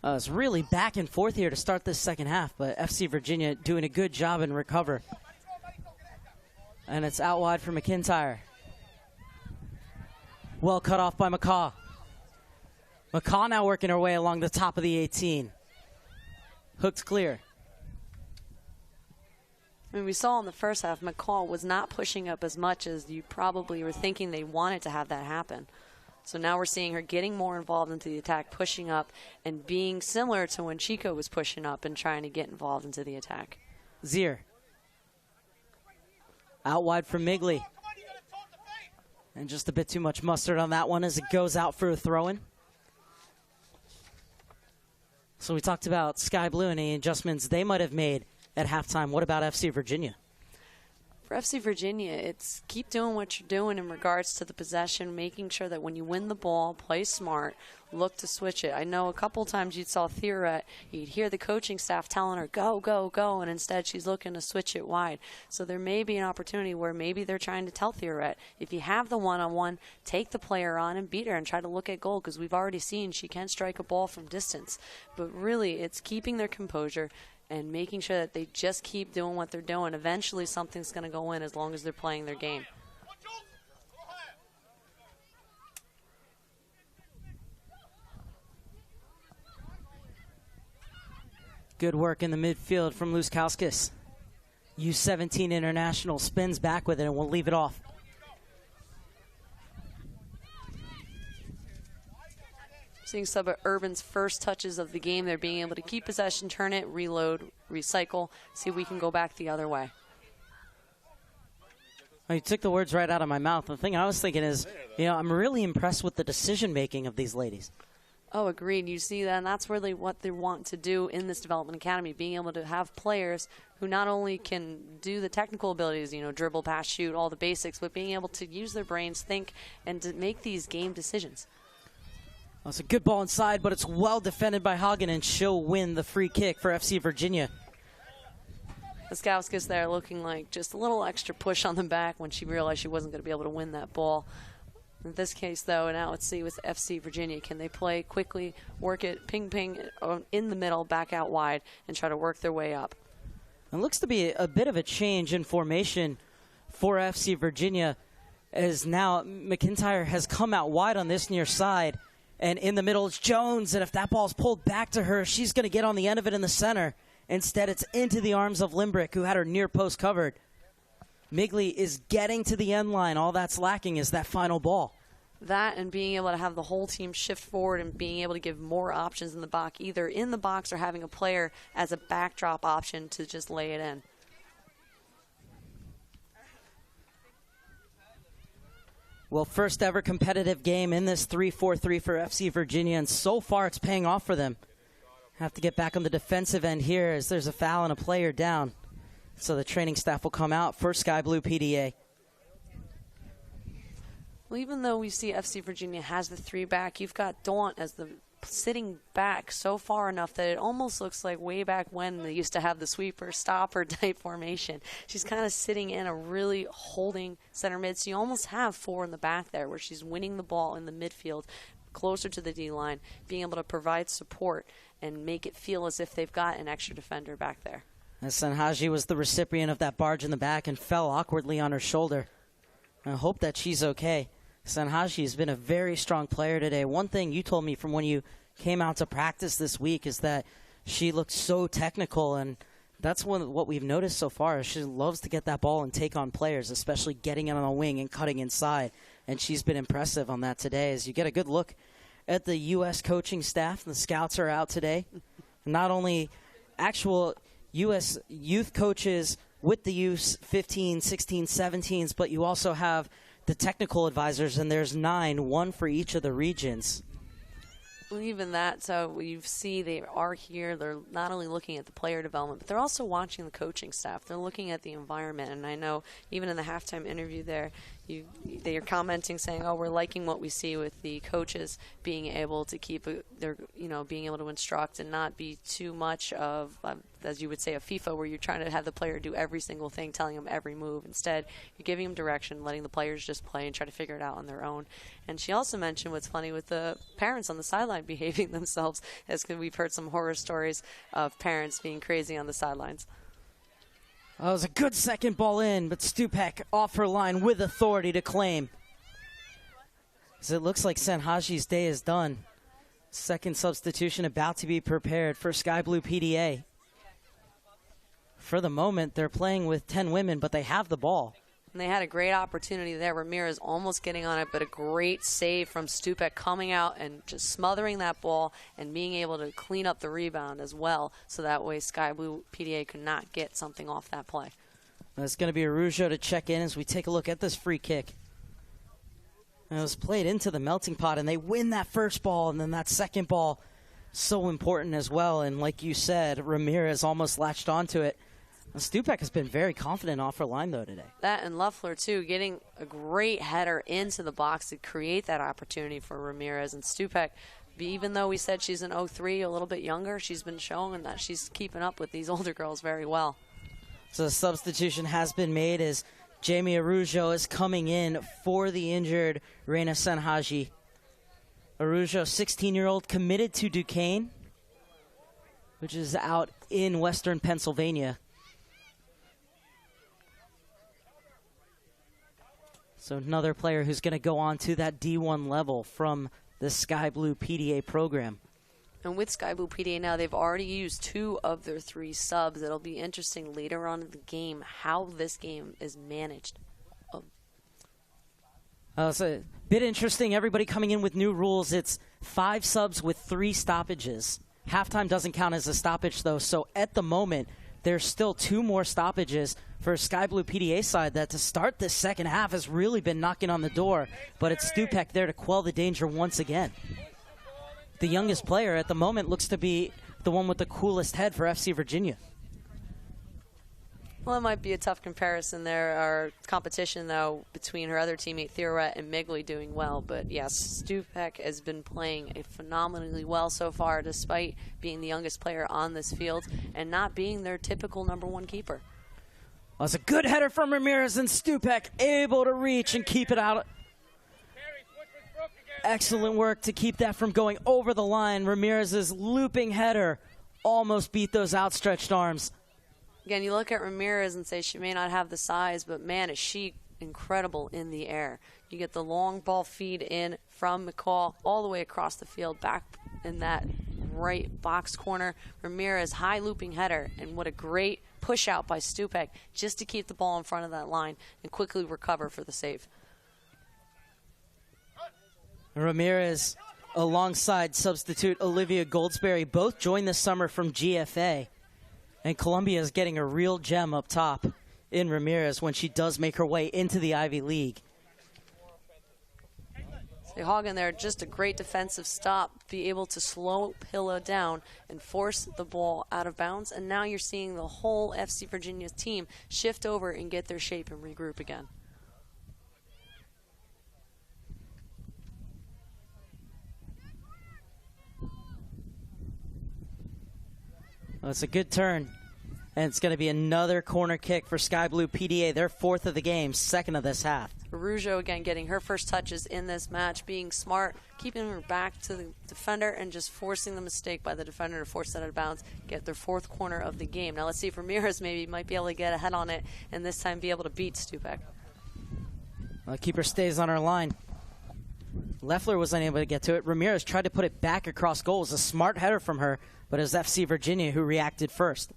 It's really back and forth here to start this second half, but FC Virginia doing a good job in recover. And it's out wide for McIntyre. Well cut off by McCaw. McCaw now working her way along the top of the 18. Hooked clear. I mean, we saw in the first half, McCall was not pushing up as much as you probably were thinking they wanted to have that happen. So now we're seeing her getting more involved into the attack, pushing up, and being similar to when Chico was pushing up and trying to get involved into the attack. Zier. Out wide for Migley. And just a bit too much mustard on that one as it goes out for a throw-in. So we talked about Sky Blue and any adjustments they might have made at halftime. What about FC Virginia? For FC Virginia, it's keep doing what you're doing in regards to the possession, making sure that when you win the ball, play smart, look to switch it. I know a couple times you saw Theoret, you'd hear the coaching staff telling her, go, go, go, and instead she's looking to switch it wide. So there may be an opportunity where maybe they're trying to tell Theoret, if you have the one-on-one, take the player on and beat her and try to look at goal, because we've already seen she can strike a ball from distance. But really, it's keeping their composure and making sure that they just keep doing what they're doing. Eventually something's going to go in as long as they're playing their game. Good work in the midfield from Luskowskis. U-17 international spins back with it, and we'll leave it off. Seeing some of Urban's first touches of the game. They're being able to keep possession, turn it, reload, recycle, see if we can go back the other way. Well, you took the words right out of my mouth. The thing I was thinking is, I'm really impressed with the decision-making of these ladies. Oh, agreed. You see that, and that's really what they want to do in this development academy, being able to have players who not only can do the technical abilities, dribble, pass, shoot, all the basics, but being able to use their brains, think, and to make these game decisions. Well, it's a good ball inside, but it's well defended by Hagen, and she'll win the free kick for FC Virginia. Laskauskas there looking like just a little extra push on the back when she realized she wasn't going to be able to win that ball. In this case, though, now let's see with FC Virginia. Can they play quickly, work it, ping, in the middle, back out wide, and try to work their way up? It looks to be a bit of a change in formation for FC Virginia, as now McIntyre has come out wide on this near side, and in the middle it's Jones, and if that ball's pulled back to her, she's going to get on the end of it in the center. Instead, it's into the arms of Limbrick, who had her near post covered. Migley is getting to the end line. All that's lacking is that final ball. That and being able to have the whole team shift forward and being able to give more options in the box, either in the box or having a player as a backdrop option to just lay it in. Well, first ever competitive game in this 3-4-3 for FC Virginia, and so far it's paying off for them. Have to get back on the defensive end here as there's a foul and a player down. So the training staff will come out for Sky Blue PDA. Well, even though we see FC Virginia has the 3 back, you've got Daunt as the sitting back so far enough that it almost looks like way back when they used to have the sweeper stopper type formation. She's kind of sitting in a really holding center mid, so you almost have 4 in the back there where she's winning the ball in the midfield closer to the D-line, being able to provide support and make it feel as if they've got an extra defender back there. And Sanhaji was the recipient of that barge in the back and fell awkwardly on her shoulder. I hope that she's okay. Sanhaji has been a very strong player today. One thing you told me from when you came out to practice this week is that she looked so technical, and that's what we've noticed so far. She loves to get that ball and take on players, especially getting it on the wing and cutting inside, and she's been impressive on that today. As you get a good look at the U.S. coaching staff, the scouts are out today. Not only actual U.S. youth coaches with the U15, 16, 17s, but you also have the technical advisors, and there's 9, 1 for each of the regions. Well, even that, so you see they are here. They're not only looking at the player development, but they're also watching the coaching staff. They're looking at the environment, and I know even in the halftime interview there, they are commenting saying, "Oh, we're liking what we see with the coaches being able to keep being able to instruct and not be too much of, as you would say, a FIFA where you're trying to have the player do every single thing, telling them every move. Instead, you're giving them direction, letting the players just play and try to figure it out on their own." And she also mentioned what's funny with the parents on the sideline behaving themselves, as we've heard some horror stories of parents being crazy on the sidelines. Oh, it was a good second ball in, but Stupek off her line with authority to claim. So it looks like Sanhaji's day is done. Second substitution about to be prepared for Sky Blue PDA. For the moment, they're playing with 10 women, but they have the ball. And they had a great opportunity there. Ramirez almost getting on it, but a great save from Stupek coming out and just smothering that ball and being able to clean up the rebound as well, so that way Sky Blue PDA could not get something off that play. It's going to be Arujo to check in as we take a look at this free kick. And it was played into the melting pot, and they win that first ball, and then that second ball, so important as well. And like you said, Ramirez almost latched onto it. Stupek has been very confident off her line, though, today. That and Loeffler, too, getting a great header into the box to create that opportunity for Ramirez. And Stupek, even though we said she's an 03, a little bit younger, she's been showing that she's keeping up with these older girls very well. So a substitution has been made as Jamie Arujo is coming in for the injured Reina Sanhaji. Arujo, 16-year-old, committed to Duquesne, which is out in western Pennsylvania. So another player who's going to go on to that D1 level from the Sky Blue PDA program. And with Sky Blue PDA now, they've already used 2 of their 3 subs. It'll be interesting later on in the game how this game is managed. It's a bit interesting. Everybody coming in with new rules. It's 5 subs with 3 stoppages. Halftime doesn't count as a stoppage, though. So at the moment, there's still 2 more stoppages for Sky Blue PDA side that to start this second half has really been knocking on the door. But it's Stupek there to quell the danger once again. the youngest player at the moment looks to be the one with the coolest head for FC Virginia. Well, it might be a tough comparison there. Our competition, though, between her other teammate, Theoret, and Migley doing well. But, yes, Stupek has been playing phenomenally well so far, despite being the youngest player on this field and not being their typical #1 keeper. Well, it's a good header from Ramirez, and Stupek able to reach and keep it out. Excellent work to keep that from going over the line. Ramirez's looping header almost beat those outstretched arms. Again, you look at Ramirez and say she may not have the size, but, man, is she incredible in the air. You get the long ball feed in from McCall all the way across the field, back in that right box corner. Ramirez, high looping header, and what a great push out by Stupek just to keep the ball in front of that line and quickly recover for the save. Ramirez, alongside substitute Olivia Goldsberry, both joined this summer from GFA. And Columbia is getting a real gem up top in Ramirez when she does make her way into the Ivy League. So Hagen there, just a great defensive stop, be able to slow Pilla down and force the ball out of bounds. And now you're seeing the whole FC Virginia team shift over and get their shape and regroup again. Well, it's a good turn, and it's going to be another corner kick for Sky Blue PDA, their 4th of the game, 2nd of this half. Rougeau again getting her first touches in this match, being smart, keeping her back to the defender and just forcing the mistake by the defender to force that out of bounds, get their 4th corner of the game. Now let's see if Ramirez maybe might be able to get ahead on it and this time be able to beat Stupek. Well, keeper stays on her line. Leffler was unable to get to it. Ramirez tried to put it back across goal. It was a smart header from her, but it was FC Virginia who reacted first.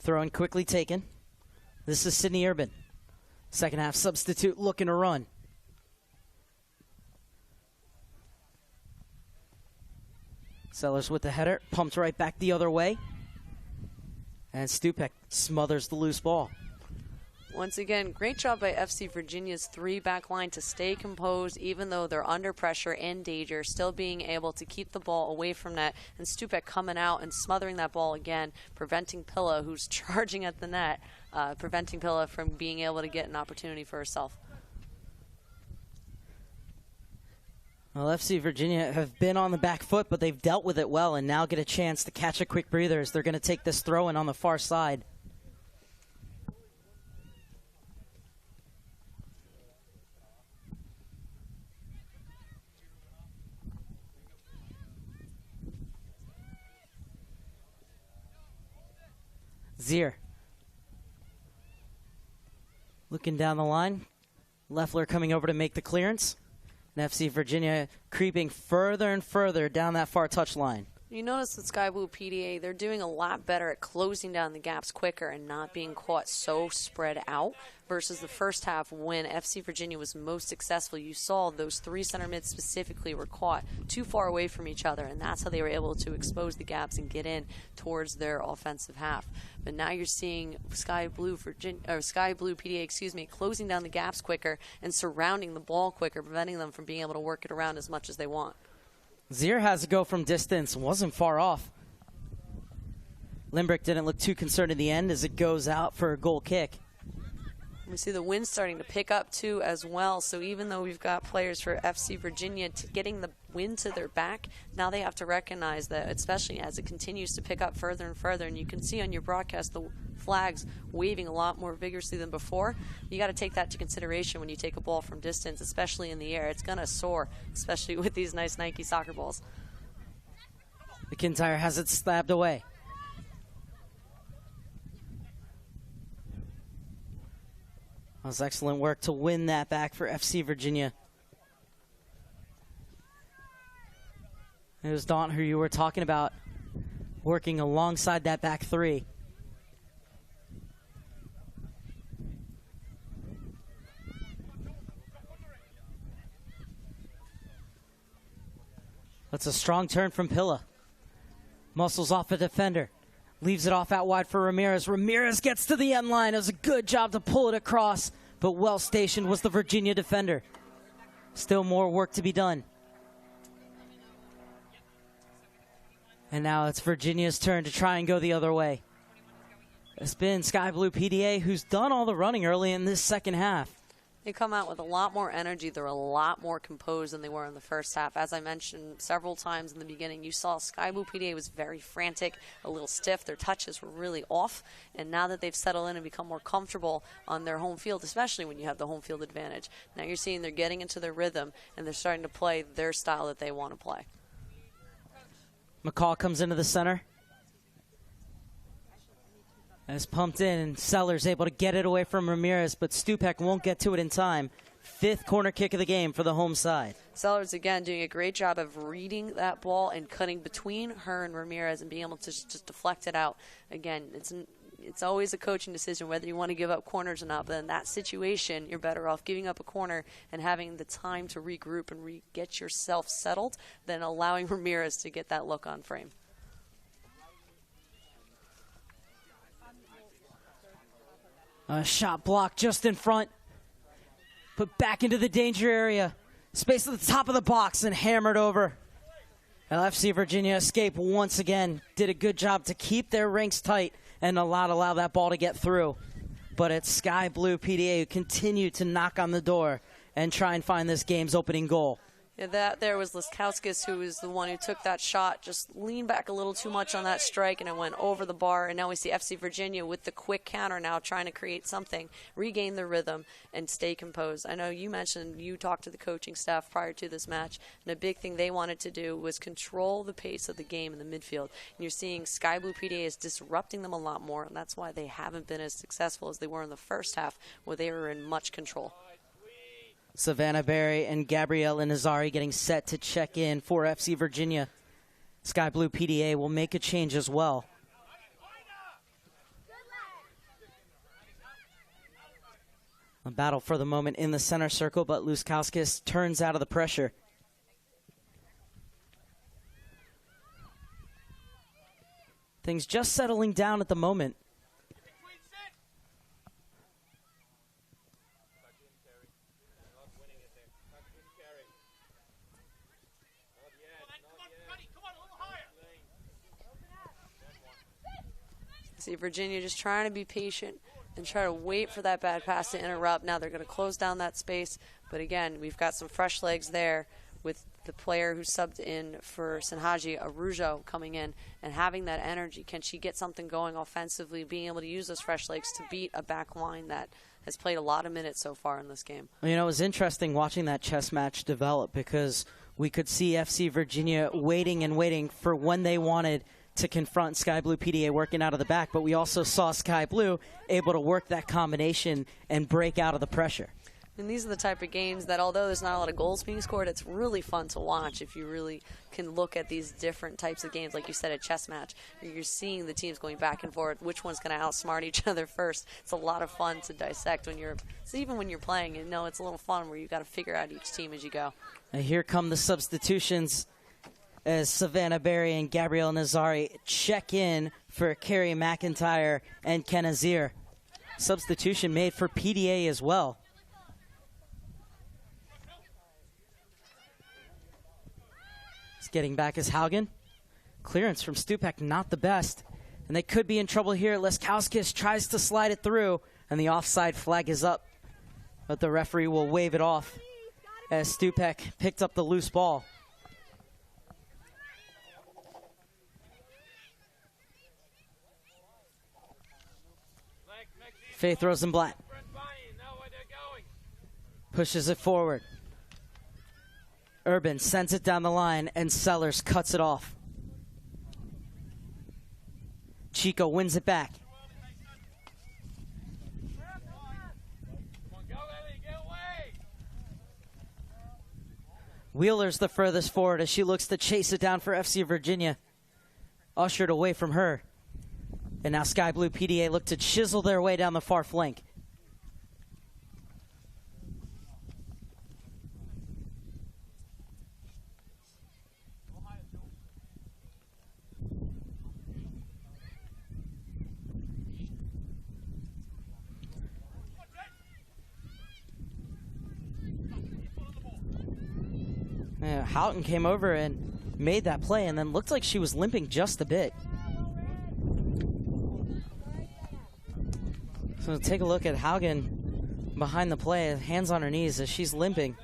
Throw-in quickly taken. This is Sydney Urban. Second half substitute looking to run. Sellers with the header, pumped right back the other way. And Stupek smothers the loose ball. Once again, great job by FC Virginia's 3-back line to stay composed even though they're under pressure and danger, still being able to keep the ball away from net. And Stupek coming out and smothering that ball again, preventing Pilla, who's charging at the net, preventing Pilla from being able to get an opportunity for herself. Well, FC Virginia have been on the back foot, but they've dealt with it well and now get a chance to catch a quick breather as they're going to take this throw-in on the far side. Zier. Looking down the line. Leffler coming over to make the clearance. And FC Virginia creeping further and further down that far touch line. You notice with Sky Blue PDA, they're doing a lot better at closing down the gaps quicker and not being caught so spread out versus the first half when FC Virginia was most successful. You saw those 3 center mids specifically were caught too far away from each other, and that's how they were able to expose the gaps and get in towards their offensive half. But now you're seeing Sky Blue PDA, closing down the gaps quicker and surrounding the ball quicker, preventing them from being able to work it around as much as they want. Zier has to go from distance, wasn't far off. Limbrick didn't look too concerned in the end as it goes out for a goal kick. We see the wind starting to pick up too as well, so even though we've got players for FC Virginia getting the wind to their back, now they have to recognize that, especially as it continues to pick up further and further, and you can see on your broadcast the flags waving a lot more vigorously than before. You got to take that into consideration when you take a ball from distance, especially in the air. It's going to soar, especially with these nice Nike soccer balls. McIntyre has it slapped away. That was excellent work to win that back for FC Virginia. It was Daunt who you were talking about, working alongside that back 3. That's a strong turn from Pilla. Muscles off a defender. Leaves it off out wide for Ramirez. Ramirez gets to the end line. It was a good job to pull it across. but well stationed was the Virginia defender. Still more work to be done. And now it's Virginia's turn to try and go the other way. It's been Sky Blue PDA who's done all the running early in this second half. They come out with a lot more energy. They're a lot more composed than they were in the first half. As I mentioned several times in the beginning, you saw Sky Blue PDA was very frantic, a little stiff. Their touches were really off. And now that they've settled in and become more comfortable on their home field, especially when you have the home field advantage, now you're seeing they're getting into their rhythm and they're starting to play their style that they want to play. McCall comes into the center. As pumped in, and Sellers able to get it away from Ramirez, but Stupek won't get to it in time. 5th corner kick of the game for the home side. Sellers, again, doing a great job of reading that ball and cutting between her and Ramirez and being able to just deflect it out. Again, it's always a coaching decision whether you want to give up corners or not, but in that situation, you're better off giving up a corner and having the time to regroup and get yourself settled than allowing Ramirez to get that look on frame. A shot blocked just in front. Put back into the danger area. Space at the top of the box and hammered over. LFC Virginia escape once again. Did a good job to keep their ranks tight and not allow that ball to get through. But it's Sky Blue PDA who continue to knock on the door and try and find this game's opening goal. Yeah, that there was Liskowskis, who was the one who took that shot, just leaned back a little too much on that strike, and it went over the bar. And now we see FC Virginia with the quick counter now trying to create something, regain their rhythm, and stay composed. I know you mentioned you talked to the coaching staff prior to this match, and a big thing they wanted to do was control the pace of the game in the midfield. And you're seeing Sky Blue PDA is disrupting them a lot more, and that's why they haven't been as successful as they were in the first half, where they were in much control. Savannah Berry and Gabrielle Nazari getting set to check in for FC Virginia. Sky Blue PDA will make a change as well. A battle for the moment in the center circle, but Luskowskis turns out of the pressure. Things just settling down at the moment. See Virginia just trying to be patient and try to wait for that bad pass to interrupt. Now they're going to close down that space. But again, we've got some fresh legs there with the player who subbed in for Senhaji, Arujo, coming in and having that energy. Can she get something going offensively, being able to use those fresh legs to beat a back line that has played a lot of minutes so far in this game? You know, it was interesting watching that chess match develop because we could see FC Virginia waiting and waiting for when they wanted to confront Sky Blue PDA working out of the back, but we also saw Sky Blue able to work that combination and break out of the pressure. And these are the type of games that, although there's not a lot of goals being scored, it's really fun to watch if you really can look at these different types of games. Like you said, a chess match, where you're seeing the teams going back and forth, which one's going to outsmart each other first. It's a lot of fun to dissect when even when you're playing. You know, it's a little fun where you got to figure out each team as you go. And here come the substitutions as Savannah Berry and Gabrielle Nazari check in for Carrie McIntyre and Ken Azir. Substitution made for PDA as well. It's getting back is Haugen. Clearance from Stupek, not the best. And they could be in trouble here. Leskowskis tries to slide it through, and the offside flag is up. But the referee will wave it off as Stupek picked up the loose ball. Faith Rosenblatt pushes it forward. Urban sends it down the line, and Sellers cuts it off. Chico wins it back. Wheeler's the furthest forward as she looks to chase it down for FC Virginia. Ushered away from her. And now Sky Blue PDA look to chisel their way down the far flank. Houghton came over and made that play, and then looked like she was limping just a bit. So take a look at Haugen behind the play, hands on her knees as she's limping.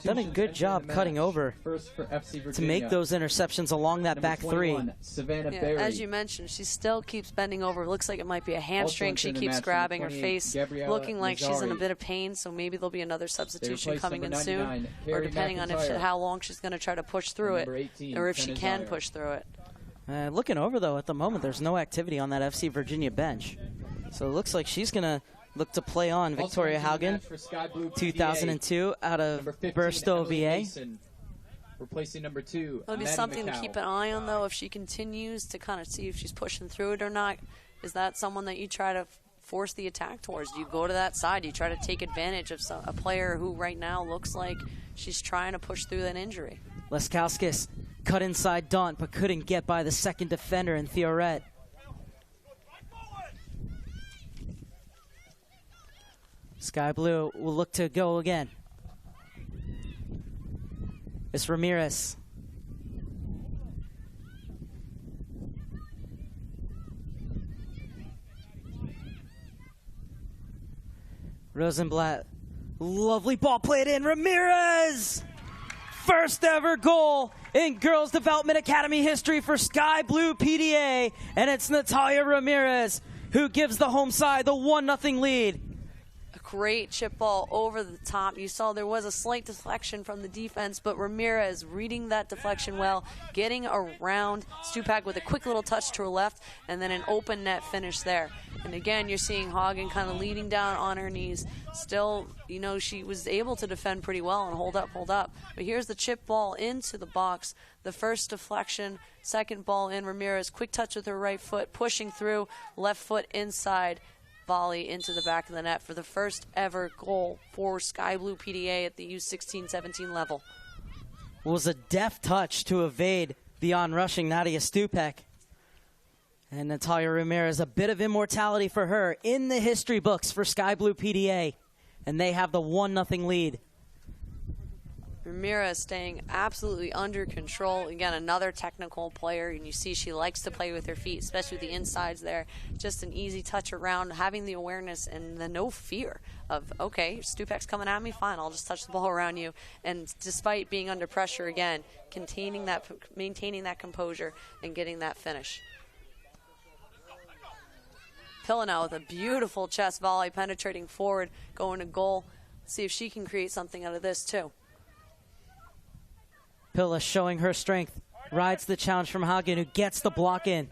Done a good job cutting over to make those interceptions along that back three. As you mentioned, she still keeps bending over. Looks like it might be a hamstring. She keeps grabbing her face, looking like she's in a bit of pain, so maybe there'll be another substitution coming in soon, or depending on how long she's going to try to push through it, or if she can push through it. Looking over, though, at the moment, there's no activity on that FC Virginia bench. So it looks like she's going to look to play on Victoria Haugen, 2002, out of Burstow, VA. Replacing number 2. It'll be something to keep an eye on, though, if she continues to kind of see if she's pushing through it or not. Is that someone that you try to force the attack towards? Do you go to that side? Do you try to take advantage of a player who right now looks like she's trying to push through that injury? Leskowskis cut inside Daunt, but couldn't get by the second defender in Theoret. Sky Blue will look to go again. It's Ramirez. Rosenblatt, lovely ball played in. Ramirez! First ever goal in Girls Development Academy history for Sky Blue PDA, and it's Natalia Ramirez who gives the home side the 1-0 lead. Great chip ball over the top. You saw there was a slight deflection from the defense, but Ramirez reading that deflection well, getting around Stupak with a quick little touch to her left, and then an open net finish there. And again, you're seeing Haugen kind of leading down on her knees. Still, you know, she was able to defend pretty well and hold up. But here's the chip ball into the box. The first deflection, second ball in. Ramirez, quick touch with her right foot, pushing through, left foot inside. Volley into the back of the net for the first ever goal for Sky Blue PDA at the U16-17 level. It was a deft touch to evade the on-rushing Nadia Stupak. And Natalia Ramirez, a bit of immortality for her in the history books for Sky Blue PDA. And they have the 1-0 lead. Ramirez staying absolutely under control. Again, another technical player, and you see she likes to play with her feet, especially with the insides there. Just an easy touch around, having the awareness and the no fear of, okay, Stupak's coming at me, fine, I'll just touch the ball around you. And despite being under pressure, again, maintaining that composure and getting that finish. Pillenau with a beautiful chest volley, penetrating forward, going to goal. Let's see if she can create something out of this, too. Pilla showing her strength, rides the challenge from Haugen, who gets the block in.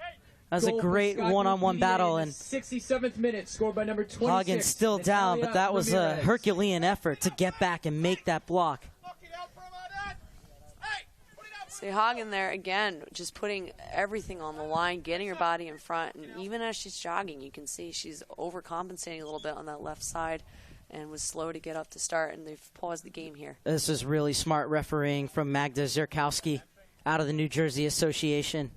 That's a great one-on-one battle, and 67th minute, scored by number 26. Haugen's still down, but that was a Herculean effort to get back and make that block. See Haugen there again, just putting everything on the line, getting her body in front, and even as she's jogging, you can see she's overcompensating a little bit on that left side. And was slow to get up to start, and they've paused the game here. This is really smart refereeing from Magda Zierkowski out of the New Jersey Association.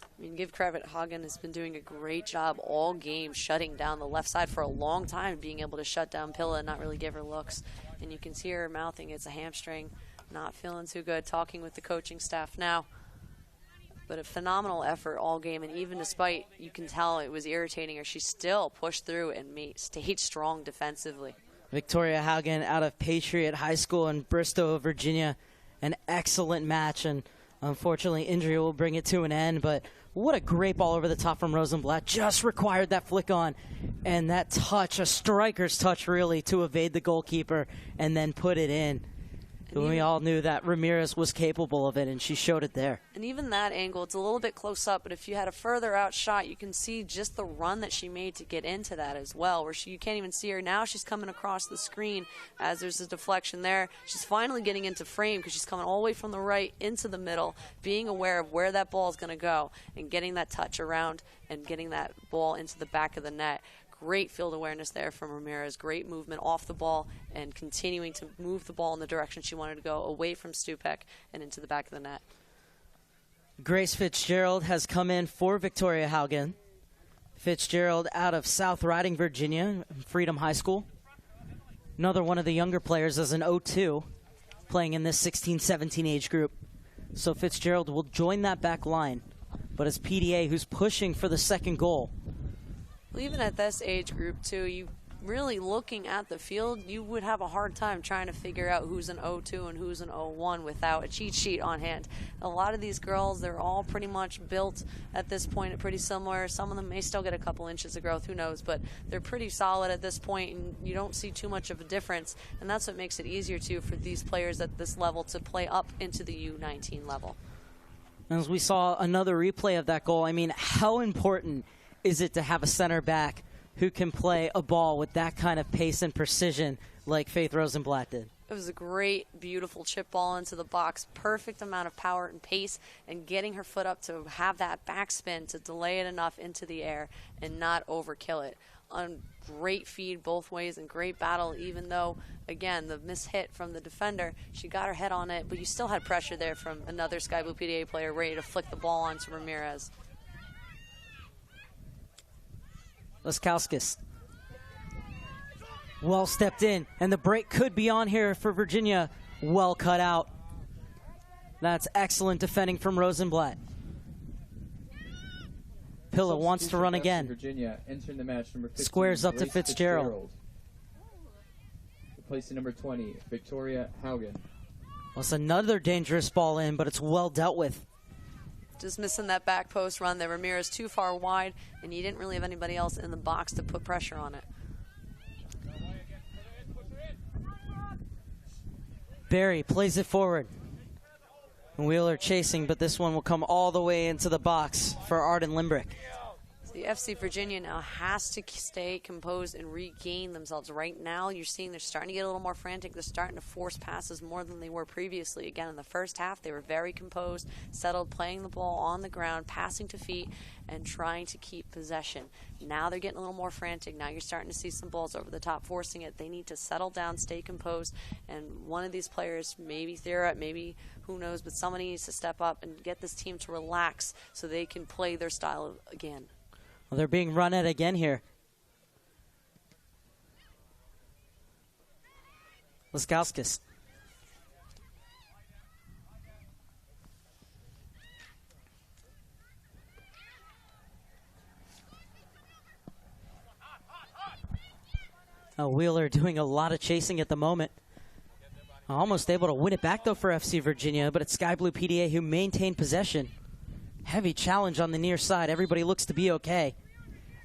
I mean, give credit, Haugen has been doing a great job all game shutting down the left side for a long time, being able to shut down Pilla and not really give her looks. And you can see her mouthing it's a hamstring, not feeling too good, talking with the coaching staff now. But a phenomenal effort all game, and even despite, you can tell it was irritating her, she still pushed through and stayed strong defensively. Victoria Haugen out of Patriot High School in Bristow, Virginia. An excellent match, and unfortunately injury will bring it to an end, but what a great ball over the top from Rosenblatt. Just required that flick on, and that touch, a striker's touch really, to evade the goalkeeper and then put it in. We all knew that Ramirez was capable of it, and she showed it there. And even that angle, it's a little bit close up, but if you had a further out shot, you can see just the run that she made to get into that as well, where you can't even see her. Now she's coming across the screen as there's a deflection there. She's finally getting into frame because she's coming all the way from the right into the middle, being aware of where that ball is going to go and getting that touch around and getting that ball into the back of the net. Great field awareness there from Ramirez. Great movement off the ball and continuing to move the ball in the direction she wanted to go, away from Stupak and into the back of the net. Grace Fitzgerald has come in for Victoria Haugen. Fitzgerald out of South Riding, Virginia, Freedom High School. Another one of the younger players is an 0-2 playing in this 16-17 age group. So Fitzgerald will join that back line. But it's PDA who's pushing for the second goal. Well, even at this age group, too, you really looking at the field, you would have a hard time trying to figure out who's an 0-2 and who's an 0-1 without a cheat sheet on hand. A lot of these girls, they're all pretty much built at this point pretty similar. Some of them may still get a couple inches of growth, who knows, but they're pretty solid at this point, and you don't see too much of a difference, and that's what makes it easier, too, for these players at this level to play up into the U19 level. As we saw another replay of that goal, I mean, how important is it to have a center back who can play a ball with that kind of pace and precision like Faith Rosenblatt did? It was a great, beautiful chip ball into the box. Perfect amount of power and pace, and getting her foot up to have that backspin to delay it enough into the air and not overkill it. Great feed both ways and great battle, even though, again, the mishit from the defender, she got her head on it, but you still had pressure there from another Sky Blue PDA player ready to flick the ball onto Ramirez. Laskowskis. Well stepped in, and the break could be on here for Virginia. Well cut out. That's excellent defending from Rosenblatt. Pilla wants to run again. Virginia entering the match, number 15, Squares up to Grace Fitzgerald. Replacing number 20, Victoria Haugen. Well, it's another dangerous ball in, but it's well dealt with. Just missing that back post run there. Ramirez too far wide, and you didn't really have anybody else in the box to put pressure on it. Barry plays it forward. Wheeler chasing, but this one will come all the way into the box for Arden Limbrick. The FC Virginia now has to stay composed and regain themselves. Right now, you're seeing they're starting to get a little more frantic. They're starting to force passes more than they were previously. Again, in the first half, they were very composed, settled, playing the ball on the ground, passing to feet, and trying to keep possession. Now they're getting a little more frantic. Now you're starting to see some balls over the top, forcing it. They need to settle down, stay composed, and one of these players, maybe Thera, maybe who knows, but somebody needs to step up and get this team to relax so they can play their style again. Well, they're being run at again here. Laskowskis. Wheeler doing a lot of chasing at the moment. Almost able to win it back, though, for FC Virginia, but it's Sky Blue PDA who maintained possession. Heavy challenge on the near side. Everybody looks to be okay.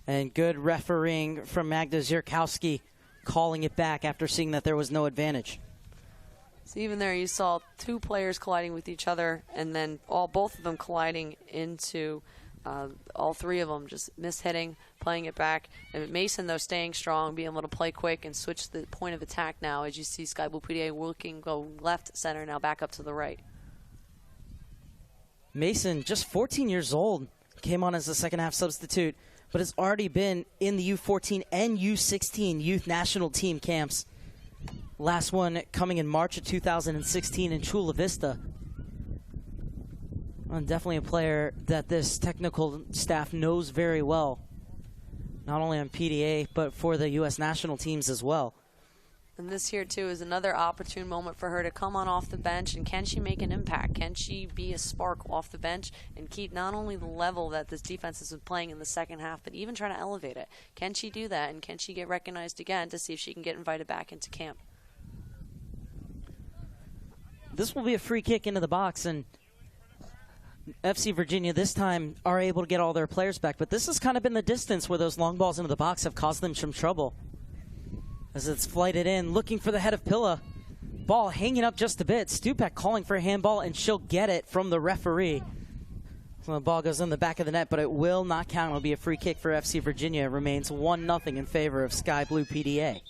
And good refereeing from Magda Zierkowski, calling it back after seeing that there was no advantage. So even there, you saw two players colliding with each other, and then both of them colliding into all three of them, just mishitting, playing it back. And Mason, though, staying strong, being able to play quick and switch the point of attack now, as you see Sky Blue PDA working, go left, center, now back up to the right. Mason, just 14 years old, came on as a second-half substitute, but has already been in the U14 and U16 youth national team camps. Last one coming in March of 2016 in Chula Vista. Well, definitely a player that this technical staff knows very well, not only on PDA, but for the U.S. national teams as well. And this here, too, is another opportune moment for her to come on off the bench. And can she make an impact? Can she be a spark off the bench and keep not only the level that this defense has been playing in the second half, but even try to elevate it? Can she do that? And can she get recognized again to see if she can get invited back into camp? This will be a free kick into the box, and FC Virginia this time are able to get all their players back. But this has kind of been the distance where those long balls into the box have caused them some trouble. As it's flighted in, looking for the head of Pilla. Ball hanging up just a bit. Stupak calling for a handball, and she'll get it from the referee. So the ball goes in the back of the net, but it will not count. It'll be a free kick for FC Virginia. It remains 1-0 in favor of Sky Blue PDA.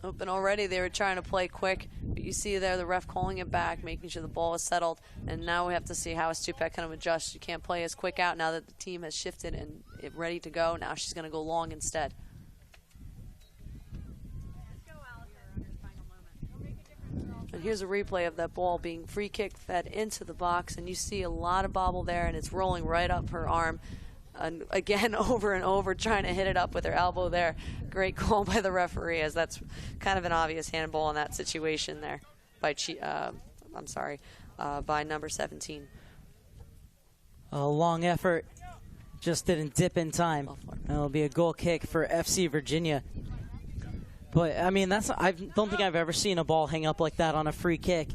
And already they were trying to play quick, but you see there the ref calling it back, making sure the ball is settled, and now we have to see how Stupak kind of adjusts. You can't play as quick out now that the team has shifted and it's ready to go. Now she's going to go long instead. And here's a replay of that ball being free kick fed into the box, and you see a lot of bobble there, and it's rolling right up her arm. again, over and over, trying to hit it up with her elbow there. Great call by the referee, as that's kind of an obvious handball in that situation there by by number 17. A long effort, just didn't dip in time. It'll be a goal kick for FC Virginia. But, I mean, I don't think I've ever seen a ball hang up like that on a free kick.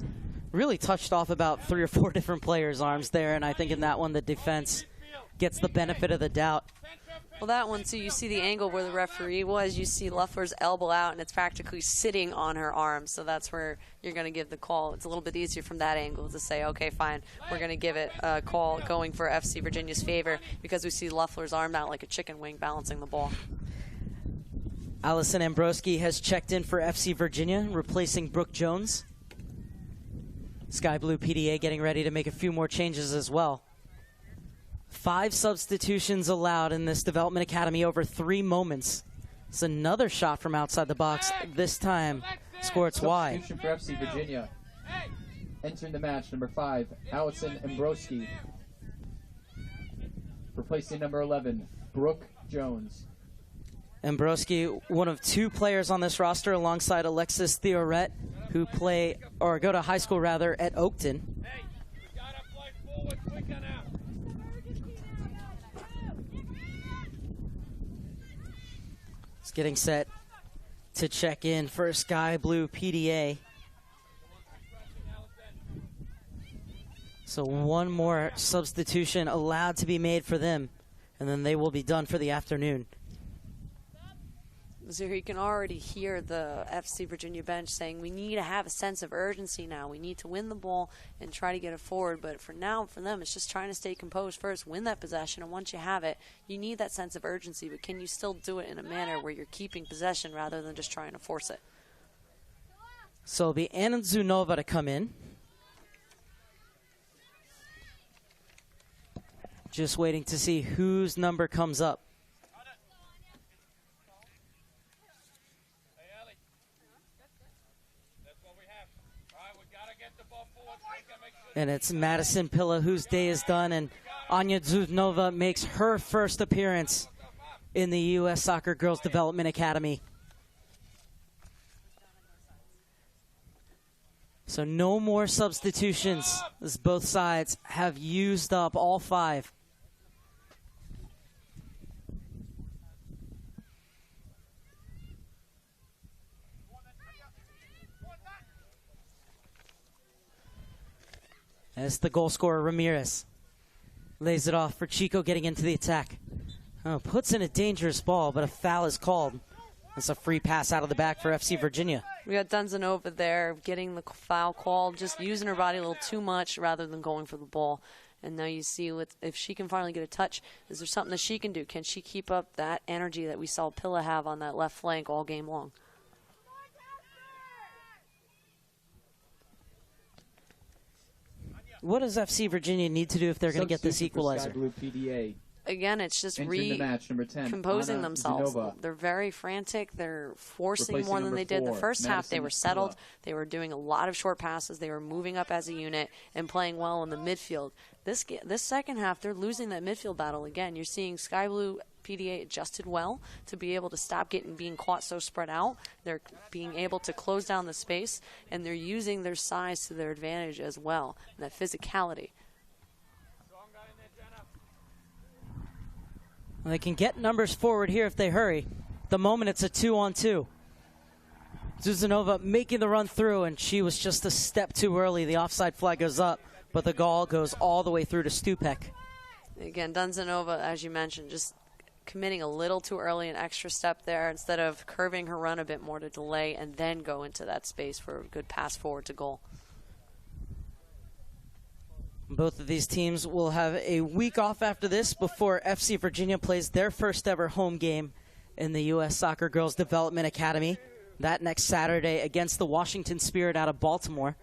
Really touched off about 3 or 4 different players' arms there, and I think in that one the defense gets the benefit of the doubt. Well, that one, too, you see the angle where the referee was. You see Luffler's elbow out, and it's practically sitting on her arm. So that's where you're going to give the call. It's a little bit easier from that angle to say, okay, fine, we're going to give it a call going for FC Virginia's favor, because we see Luffler's arm out like a chicken wing balancing the ball. Allison Ambrosky has checked in for FC Virginia, replacing Brooke Jones. Sky Blue PDA getting ready to make a few more changes as well. 5 substitutions allowed in this development academy over 3 moments. It's another shot from outside the box. This time, scored wide. Substitution for FC Virginia. Entering the match, number 5, Allison Ambrosky. Replacing number 11, Brooke Jones. Ambrosky, one of 2 players on this roster alongside Alexis Theoret, who go to high school rather at Oakton. It's getting set to check in for Sky Blue PDA. So one more substitution allowed to be made for them, and then they will be done for the afternoon. So you can already hear the FC Virginia bench saying, we need to have a sense of urgency now. We need to win the ball and try to get it forward. But for now, for them, it's just trying to stay composed first, win that possession, and once you have it, you need that sense of urgency. But can you still do it in a manner where you're keeping possession rather than just trying to force it? So it'll be Anna Zunova to come in. Just waiting to see whose number comes up. And it's Madison Pilla whose day is done, and Anya Zunova makes her first appearance in the U.S. Soccer Girls Development Academy. So no more substitutions, as both sides have used up all 5. As the goal scorer, Ramirez, lays it off for Chico getting into the attack. Oh, puts in a dangerous ball, but a foul is called. It's a free pass out of the back for FC Virginia. We got Dunzanova there getting the foul call, just using her body a little too much rather than going for the ball. And now you see if she can finally get a touch, is there something that she can do? Can she keep up that energy that we saw Pilla have on that left flank all game long? What does FC Virginia need to do if they're going to get this equalizer? Sky Blue PDA. Again, it's just the match, number 10, composing Anna themselves. Zunova. They're very frantic. They're forcing Replacing more than they did. The 4, first half, they Madison were settled. Pilla. They were doing a lot of short passes. They were moving up as a unit and playing well in the midfield. This second half, they're losing that midfield battle again. You're seeing Sky Blue PDA adjusted well to be able to stop being caught so spread out. They're being able to close down the space, and they're using their size to their advantage as well, and that physicality. They can get numbers forward here if they hurry. The moment it's a 2-on-2. Zuzanova making the run through, and she was just a step too early. The offside flag goes up, but the goal goes all the way through to Stupek. Again, Dunzanova, as you mentioned, just committing a little too early, an extra step there, instead of curving her run a bit more to delay and then go into that space for a good pass forward to goal. Both of these teams will have a week off after this before FC Virginia plays their first ever home game in the U.S. Soccer Girls Development Academy. That next Saturday against the Washington Spirit out of Baltimore.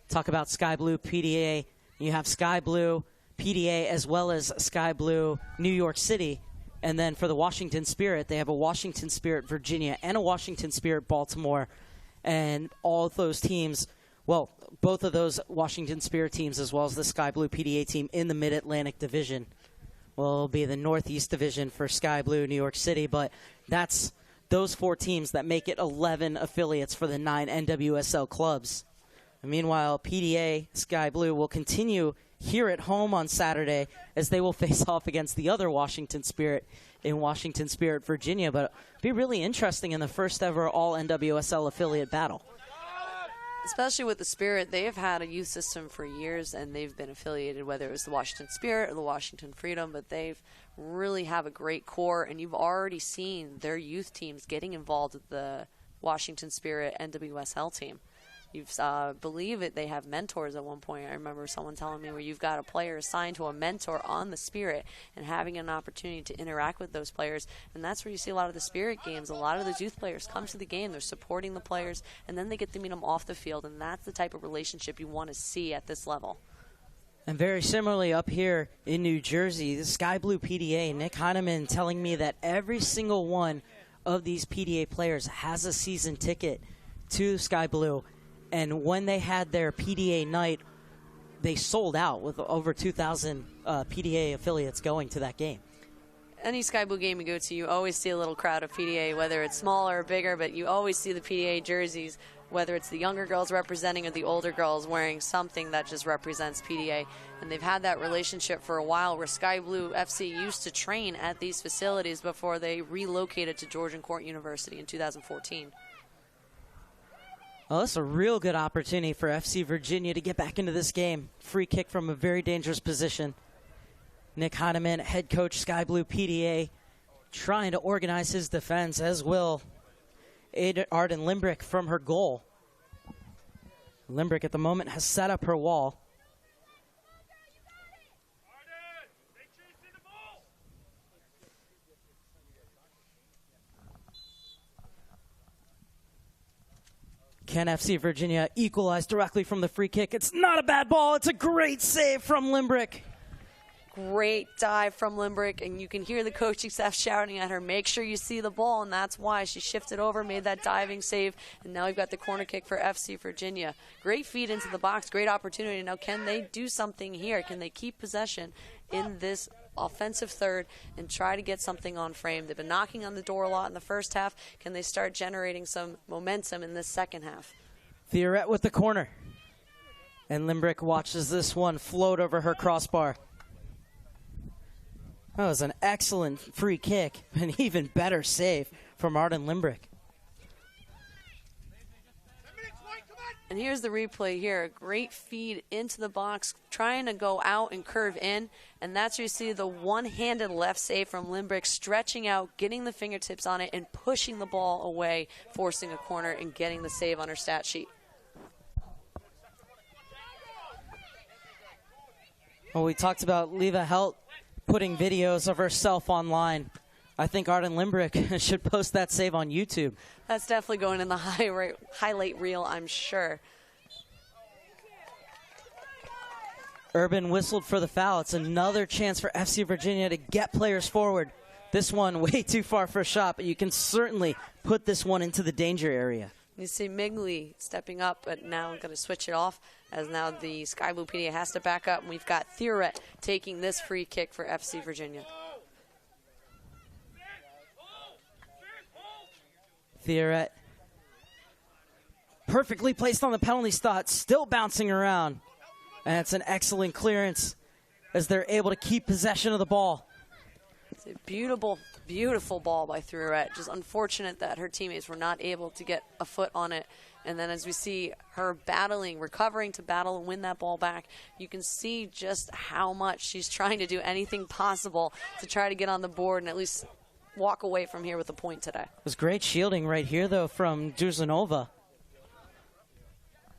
Talk about Sky Blue PDA. You have Sky Blue PDA as well as Sky Blue New York City. And then for the Washington Spirit, they have a Washington Spirit Virginia and a Washington Spirit Baltimore. And all of those teams, well, both of those Washington Spirit teams as well as the Sky Blue PDA team in the Mid-Atlantic Division Well, it'll be the Northeast Division for Sky Blue New York City, but that's those 4 teams that make it 11 affiliates for the 9 NWSL clubs. And meanwhile, PDA Sky Blue will continue here at home on Saturday as they will face off against the other Washington Spirit in Washington Spirit, Virginia. But it'll be really interesting in the first ever all NWSL affiliate battle. Especially with the Spirit, they have had a youth system for years, and they've been affiliated, whether it was the Washington Spirit or the Washington Freedom, but they've really have a great core, and you've already seen their youth teams getting involved with the Washington Spirit NWSL team. You've believe it, they have mentors at one point. I remember someone telling me where you've got a player assigned to a mentor on the Spirit and having an opportunity to interact with those players. And that's where you see a lot of the Spirit games. A lot of those youth players come to the game. They're supporting the players, and then they get to meet them off the field. And that's the type of relationship you want to see at this level. And very similarly up here in New Jersey, the Sky Blue PDA, Nick Heineman telling me that every single one of these PDA players has a season ticket to Sky Blue. And when they had their PDA night, they sold out with over 2,000 PDA affiliates going to that game. Any Sky Blue game you go to, you always see a little crowd of PDA, whether it's smaller or bigger, but you always see the PDA jerseys, whether it's the younger girls representing or the older girls wearing something that just represents PDA. And they've had that relationship for a while where Sky Blue FC used to train at these facilities before they relocated to Georgian Court University in 2014. Well, that's a real good opportunity for FC Virginia to get back into this game. Free kick from a very dangerous position. Nick Heineman, head coach, Sky Blue PDA, trying to organize his defense, as will Arden Limbrick from her goal. Limbrick at the moment has set up her wall. Can FC Virginia equalize directly from the free kick? It's not a bad ball. It's a great save from Limbrick. Great dive from Limbrick, and you can hear the coaching staff shouting at her, make sure you see the ball, and that's why she shifted over, made that diving save, and now we've got the corner kick for FC Virginia. Great feed into the box, great opportunity. Now can they do something here? Can they keep possession in this offensive third and try to get something on frame? They've been knocking on the door a lot in the first half. Can they start generating some momentum in this second half? Theoret with the corner. And Limbrick watches this one float over her crossbar. That was an excellent free kick, an even better save from Arden Limbrick. And here's the replay here. A great feed into the box, trying to go out and curve in. And that's where you see the one-handed left save from Limbrick, stretching out, getting the fingertips on it, and pushing the ball away, forcing a corner and getting the save on her stat sheet. Well, we talked about Leva Helt putting videos of herself online. I think Arden Limbrick should post that save on YouTube. That's definitely going in the highlight reel, I'm sure. Urban whistled for the foul. It's another chance for FC Virginia to get players forward. This one way too far for a shot, but you can certainly put this one into the danger area. You see Migley stepping up, but now going to switch it off as now the Sky Blue PDA has to back up. And we've got Theoret taking this free kick for FC Virginia. Theoret perfectly placed on the penalty spot, still bouncing around. And it's an excellent clearance as they're able to keep possession of the ball. It's a beautiful, beautiful ball by Theoret. Just unfortunate that her teammates were not able to get a foot on it. And then as we see her battling, recovering to battle and win that ball back, you can see just how much she's trying to do anything possible to try to get on the board and at least walk away from here with a point today. It was great shielding right here, though, from Duzanova.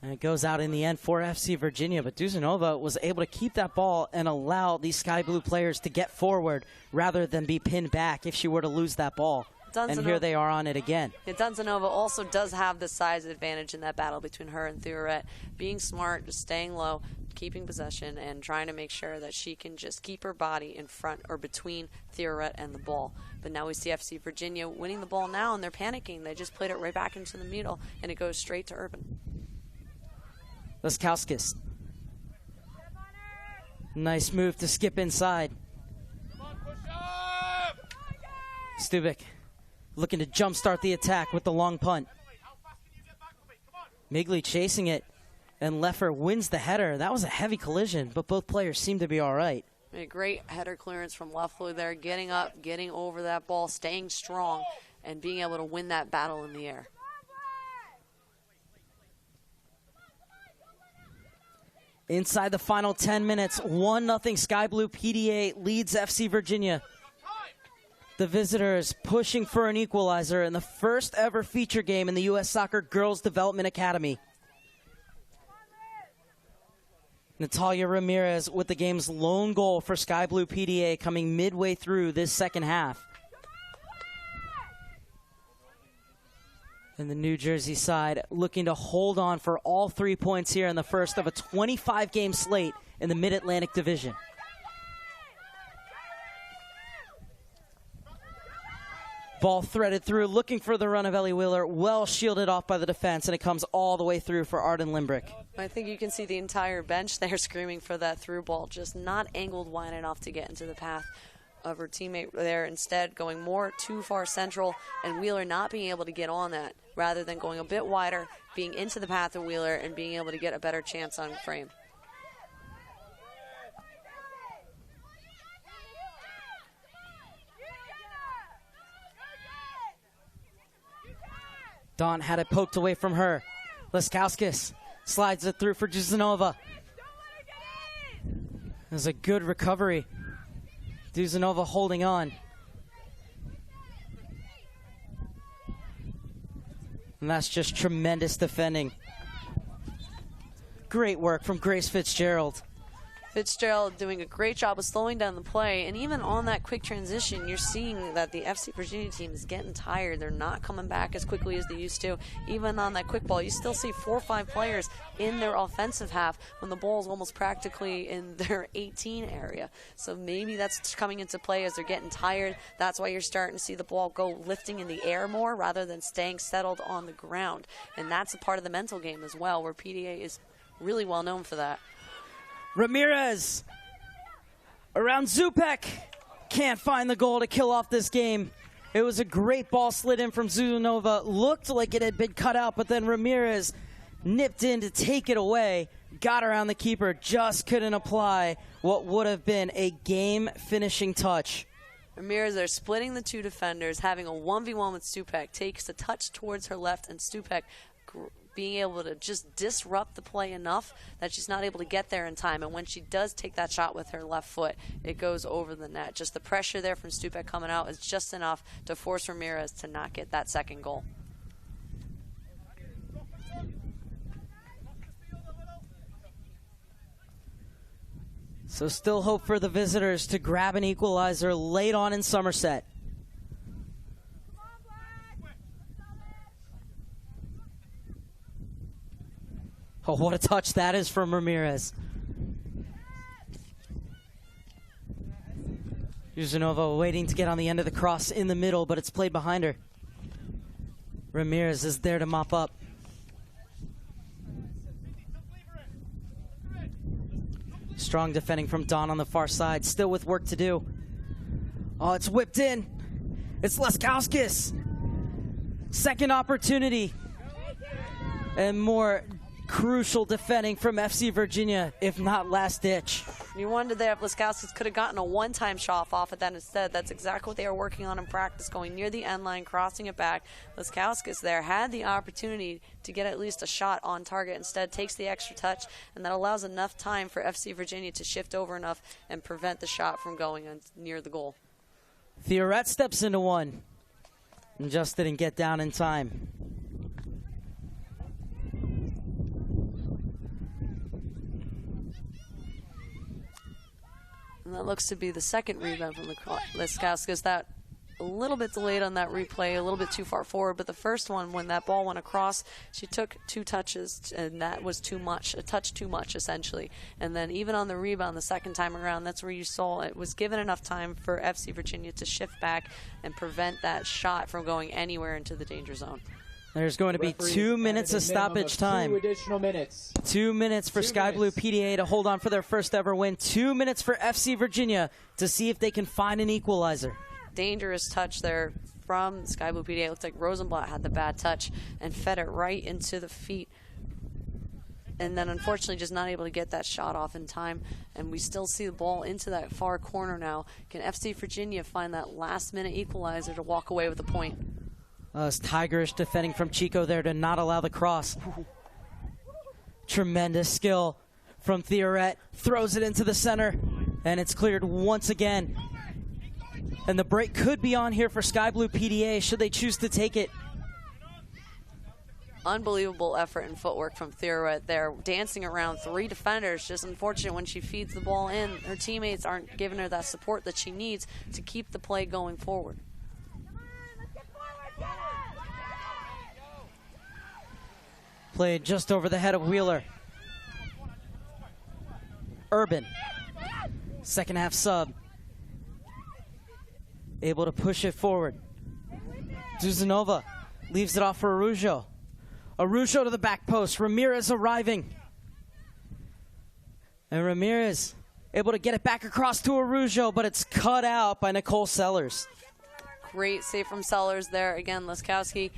And it goes out in the end for FC Virginia, but Duzanova was able to keep that ball and allow these Sky Blue players to get forward rather than be pinned back if she were to lose that ball. And here they are on it again. Yeah, Dunzanova also does have the size advantage in that battle between her and Theoret. Being smart, just staying low, keeping possession, and trying to make sure that she can just keep her body in front or between Theoret and the ball. But now we see FC Virginia winning the ball now, and they're panicking. They just played it right back into the middle, and it goes straight to Urban. Laskowskis. Nice move to skip inside. Stubik looking to jumpstart the attack with the long punt. Migley chasing it, and Leffer wins the header. That was a heavy collision, but both players seem to be all right. A great header clearance from Leffler there, getting up, getting over that ball, staying strong, and being able to win that battle in the air. Inside the final 10 minutes, 1-0 Sky Blue PDA leads FC Virginia. The visitors pushing for an equalizer in the first ever feature game in the U.S. Soccer Girls Development Academy. Natalia Ramirez with the game's lone goal for Sky Blue PDA coming midway through this second half. And the New Jersey side looking to hold on for all 3 points here in the first of a 25-game slate in the Mid-Atlantic Division. Ball threaded through, looking for the run of Ellie Wheeler, well shielded off by the defense, and it comes all the way through for Arden Limbrick. I think you can see the entire bench there screaming for that through ball, just not angled wide enough to get into the path of her teammate there. Instead, going more too far central, and Wheeler not being able to get on that, rather than going a bit wider, being into the path of Wheeler, and being able to get a better chance on frame. Dawn had it poked away from her. Leskowskis slides it through for Duzanova. There's a good recovery. Duzanova holding on. And that's just tremendous defending. Great work from Grace Fitzgerald. Fitzgerald doing a great job of slowing down the play, and even on that quick transition, you're seeing that the FC Virginia team is getting tired. They're not coming back as quickly as they used to. Even on that quick ball, you still see 4 or 5 players in their offensive half when the ball is almost practically in their 18 area. So maybe that's coming into play as they're getting tired. That's why you're starting to see the ball go lifting in the air more rather than staying settled on the ground. And that's a part of the mental game as well, where PDA is really well known for that. Ramirez around Zupek. Can't find the goal to kill off this game. It was a great ball slid in from Zuzanova. Looked like it had been cut out, but then Ramirez nipped in to take it away. Got around the keeper, just couldn't apply what would have been a game-finishing touch. Ramirez, they're splitting the 2 defenders, having a 1v1 with Stupek. Takes a touch towards her left, and Stupek being able to just disrupt the play enough that she's not able to get there in time. And when she does take that shot with her left foot, it goes over the net. Just the pressure there from Stupek coming out is just enough to force Ramirez to not get that second goal. So still hope for the visitors to grab an equalizer late on in Somerset. Oh, what a touch that is from Ramirez. Yuzanova waiting to get on the end of the cross in the middle, but it's played behind her. Ramirez is there to mop up. Strong defending from Dawn on the far side, still with work to do. Oh, it's whipped in. It's Leskowskis. Second opportunity. And more crucial defending from FC Virginia, if not last ditch. You wondered there if Leskowskis could have gotten a one-time shot off it. That instead, that's exactly what they were working on in practice, going near the end line, crossing it back. Leskowskis there had the opportunity to get at least a shot on target. Instead, takes the extra touch, and that allows enough time for FC Virginia to shift over enough and prevent the shot from going near the goal. Theoret steps into one and just didn't get down in time. And that looks to be the second rebound from Leskowskis. That a little bit delayed on that replay, a little bit too far forward. But the first one, when that ball went across, she took 2 touches, and that was too much, a touch too much, essentially. And then even on the rebound the second time around, that's where you saw it was given enough time for FC Virginia to shift back and prevent that shot from going anywhere into the danger zone. There's going to be 2 minutes of stoppage time. 2 additional minutes. 2 minutes for Sky Blue PDA to hold on for their first ever win. 2 minutes for FC Virginia to see if they can find an equalizer. dangerous touch there from Sky Blue PDA. It looks like Rosenblatt had the bad touch and fed it right into the feet. And then unfortunately just not able to get that shot off in time. And we still see the ball into that far corner now. Can FC Virginia find that last-minute equalizer to walk away with a point? It's Tigerish defending from Chico there to not allow the cross. Tremendous skill from Theoret. Throws it into the center, and it's cleared once again. And the break could be on here for Sky Blue PDA should they choose to take it. Unbelievable effort and footwork from Theoret there, dancing around 3 defenders. Just unfortunate when she feeds the ball in, her teammates aren't giving her that support that she needs to keep the play going forward. Played just over the head of Wheeler. Urban, second half sub. Able to push it forward. Zuzanova leaves it off for Arujo. Arujo to the back post. Ramirez arriving. And Ramirez able to get it back across to Arujo, but it's cut out by Nicole Sellers. Great save from Sellers there. Again, Laskowski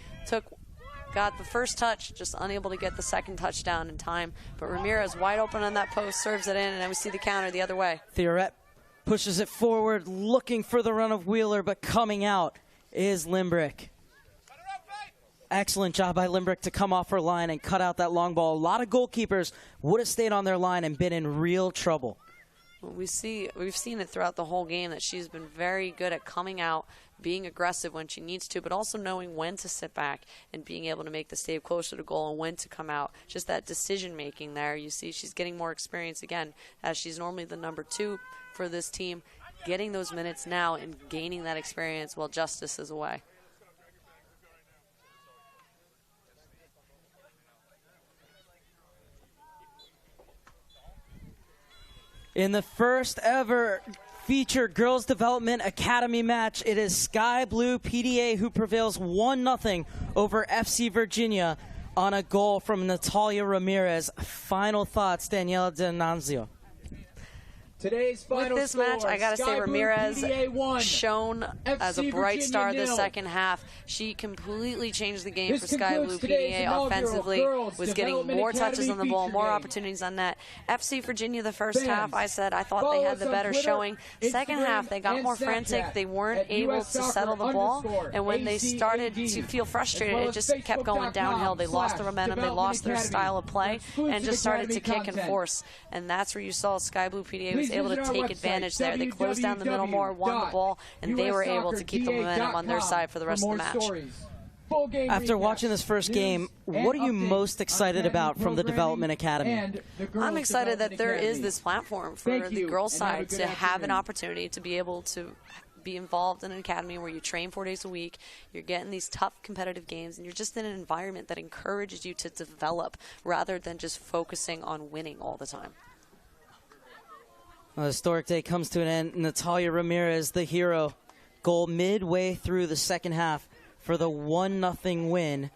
got the first touch, just unable to get the second touchdown in time. But Ramirez wide open on that post, serves it in, and then we see the counter the other way. Theoret pushes it forward, looking for the run of Wheeler, but coming out is Limbrick. Excellent job by Limbrick to come off her line and cut out that long ball. A lot of goalkeepers would have stayed on their line and been in real trouble. Well, we've seen it throughout the whole game that she's been very good at coming out, being aggressive when she needs to, but also knowing when to sit back and being able to make the save closer to goal and when to come out. Just that decision-making there. You see she's getting more experience again, as she's normally the number 2 for this team, getting those minutes now and gaining that experience while Justice is away. In the first ever feature Girls Development Academy match, it is Sky Blue PDA who prevails 1-0 over FC Virginia on a goal from Natalia Ramirez. Final thoughts, Daniela D'Annunzio. Today's final With this match, I got to say Ramirez shown as a bright star this second half. She completely changed the game for Sky Blue PDA offensively, was getting more touches on the ball, more opportunities on net. FC Virginia the first half, I thought they had the better showing. Second half, they got more frantic. They weren't able to settle the ball, and when they started to feel frustrated, it just kept going downhill. They lost the momentum, they lost their style of play, and just started to kick and force. And that's where you saw Sky Blue PDA was able to take advantage there. They closed down the middle more, won the ball, and they were able to keep the momentum on their side for the rest of the match. After watching this first game, what are you most excited about from the Development Academy? I'm excited that there is this platform for the girls' side to have an opportunity to be able to be involved in an academy where you train 4 days a week, you're getting these tough competitive games, and you're just in an environment that encourages you to develop rather than just focusing on winning all the time. A historic day comes to an end. Natalia Ramirez, the hero, goal midway through the second half for the 1-0 win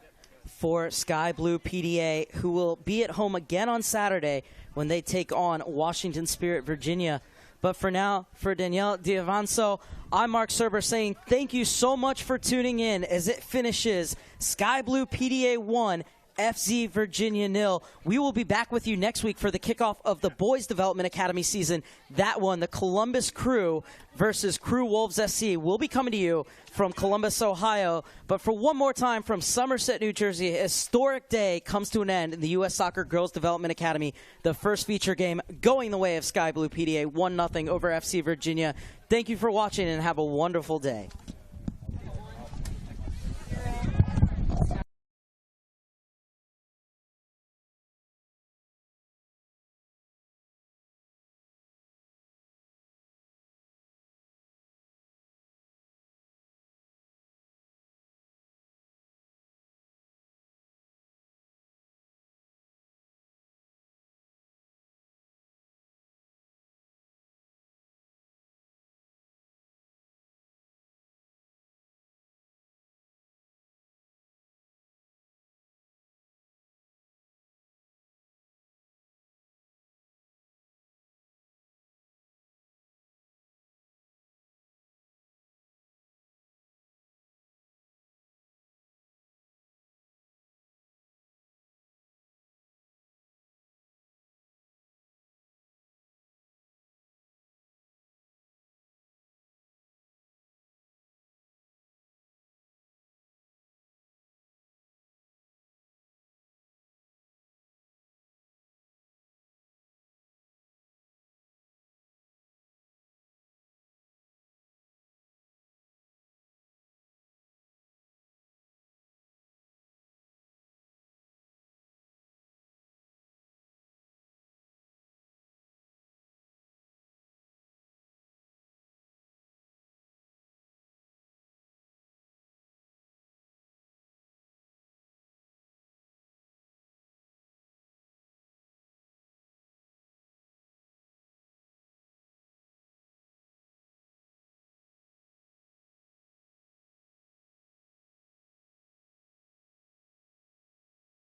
for Sky Blue PDA, who will be at home again on Saturday when they take on Washington Spirit Virginia. But for now, for Danielle D'Avanzo, I'm Mark Serber saying thank you so much for tuning in as it finishes Sky Blue PDA 1, FC Virginia 0. We will be back with you next week for the kickoff of the Boys Development Academy season. That one, the Columbus Crew versus Crew Wolves SC, will be coming to you from Columbus, Ohio. But for one more time from Somerset, New Jersey, a historic day comes to an end in the U.S. Soccer Girls Development Academy. The first feature game going the way of Sky Blue PDA, 1-0 over FC Virginia. Thank you for watching and have a wonderful day.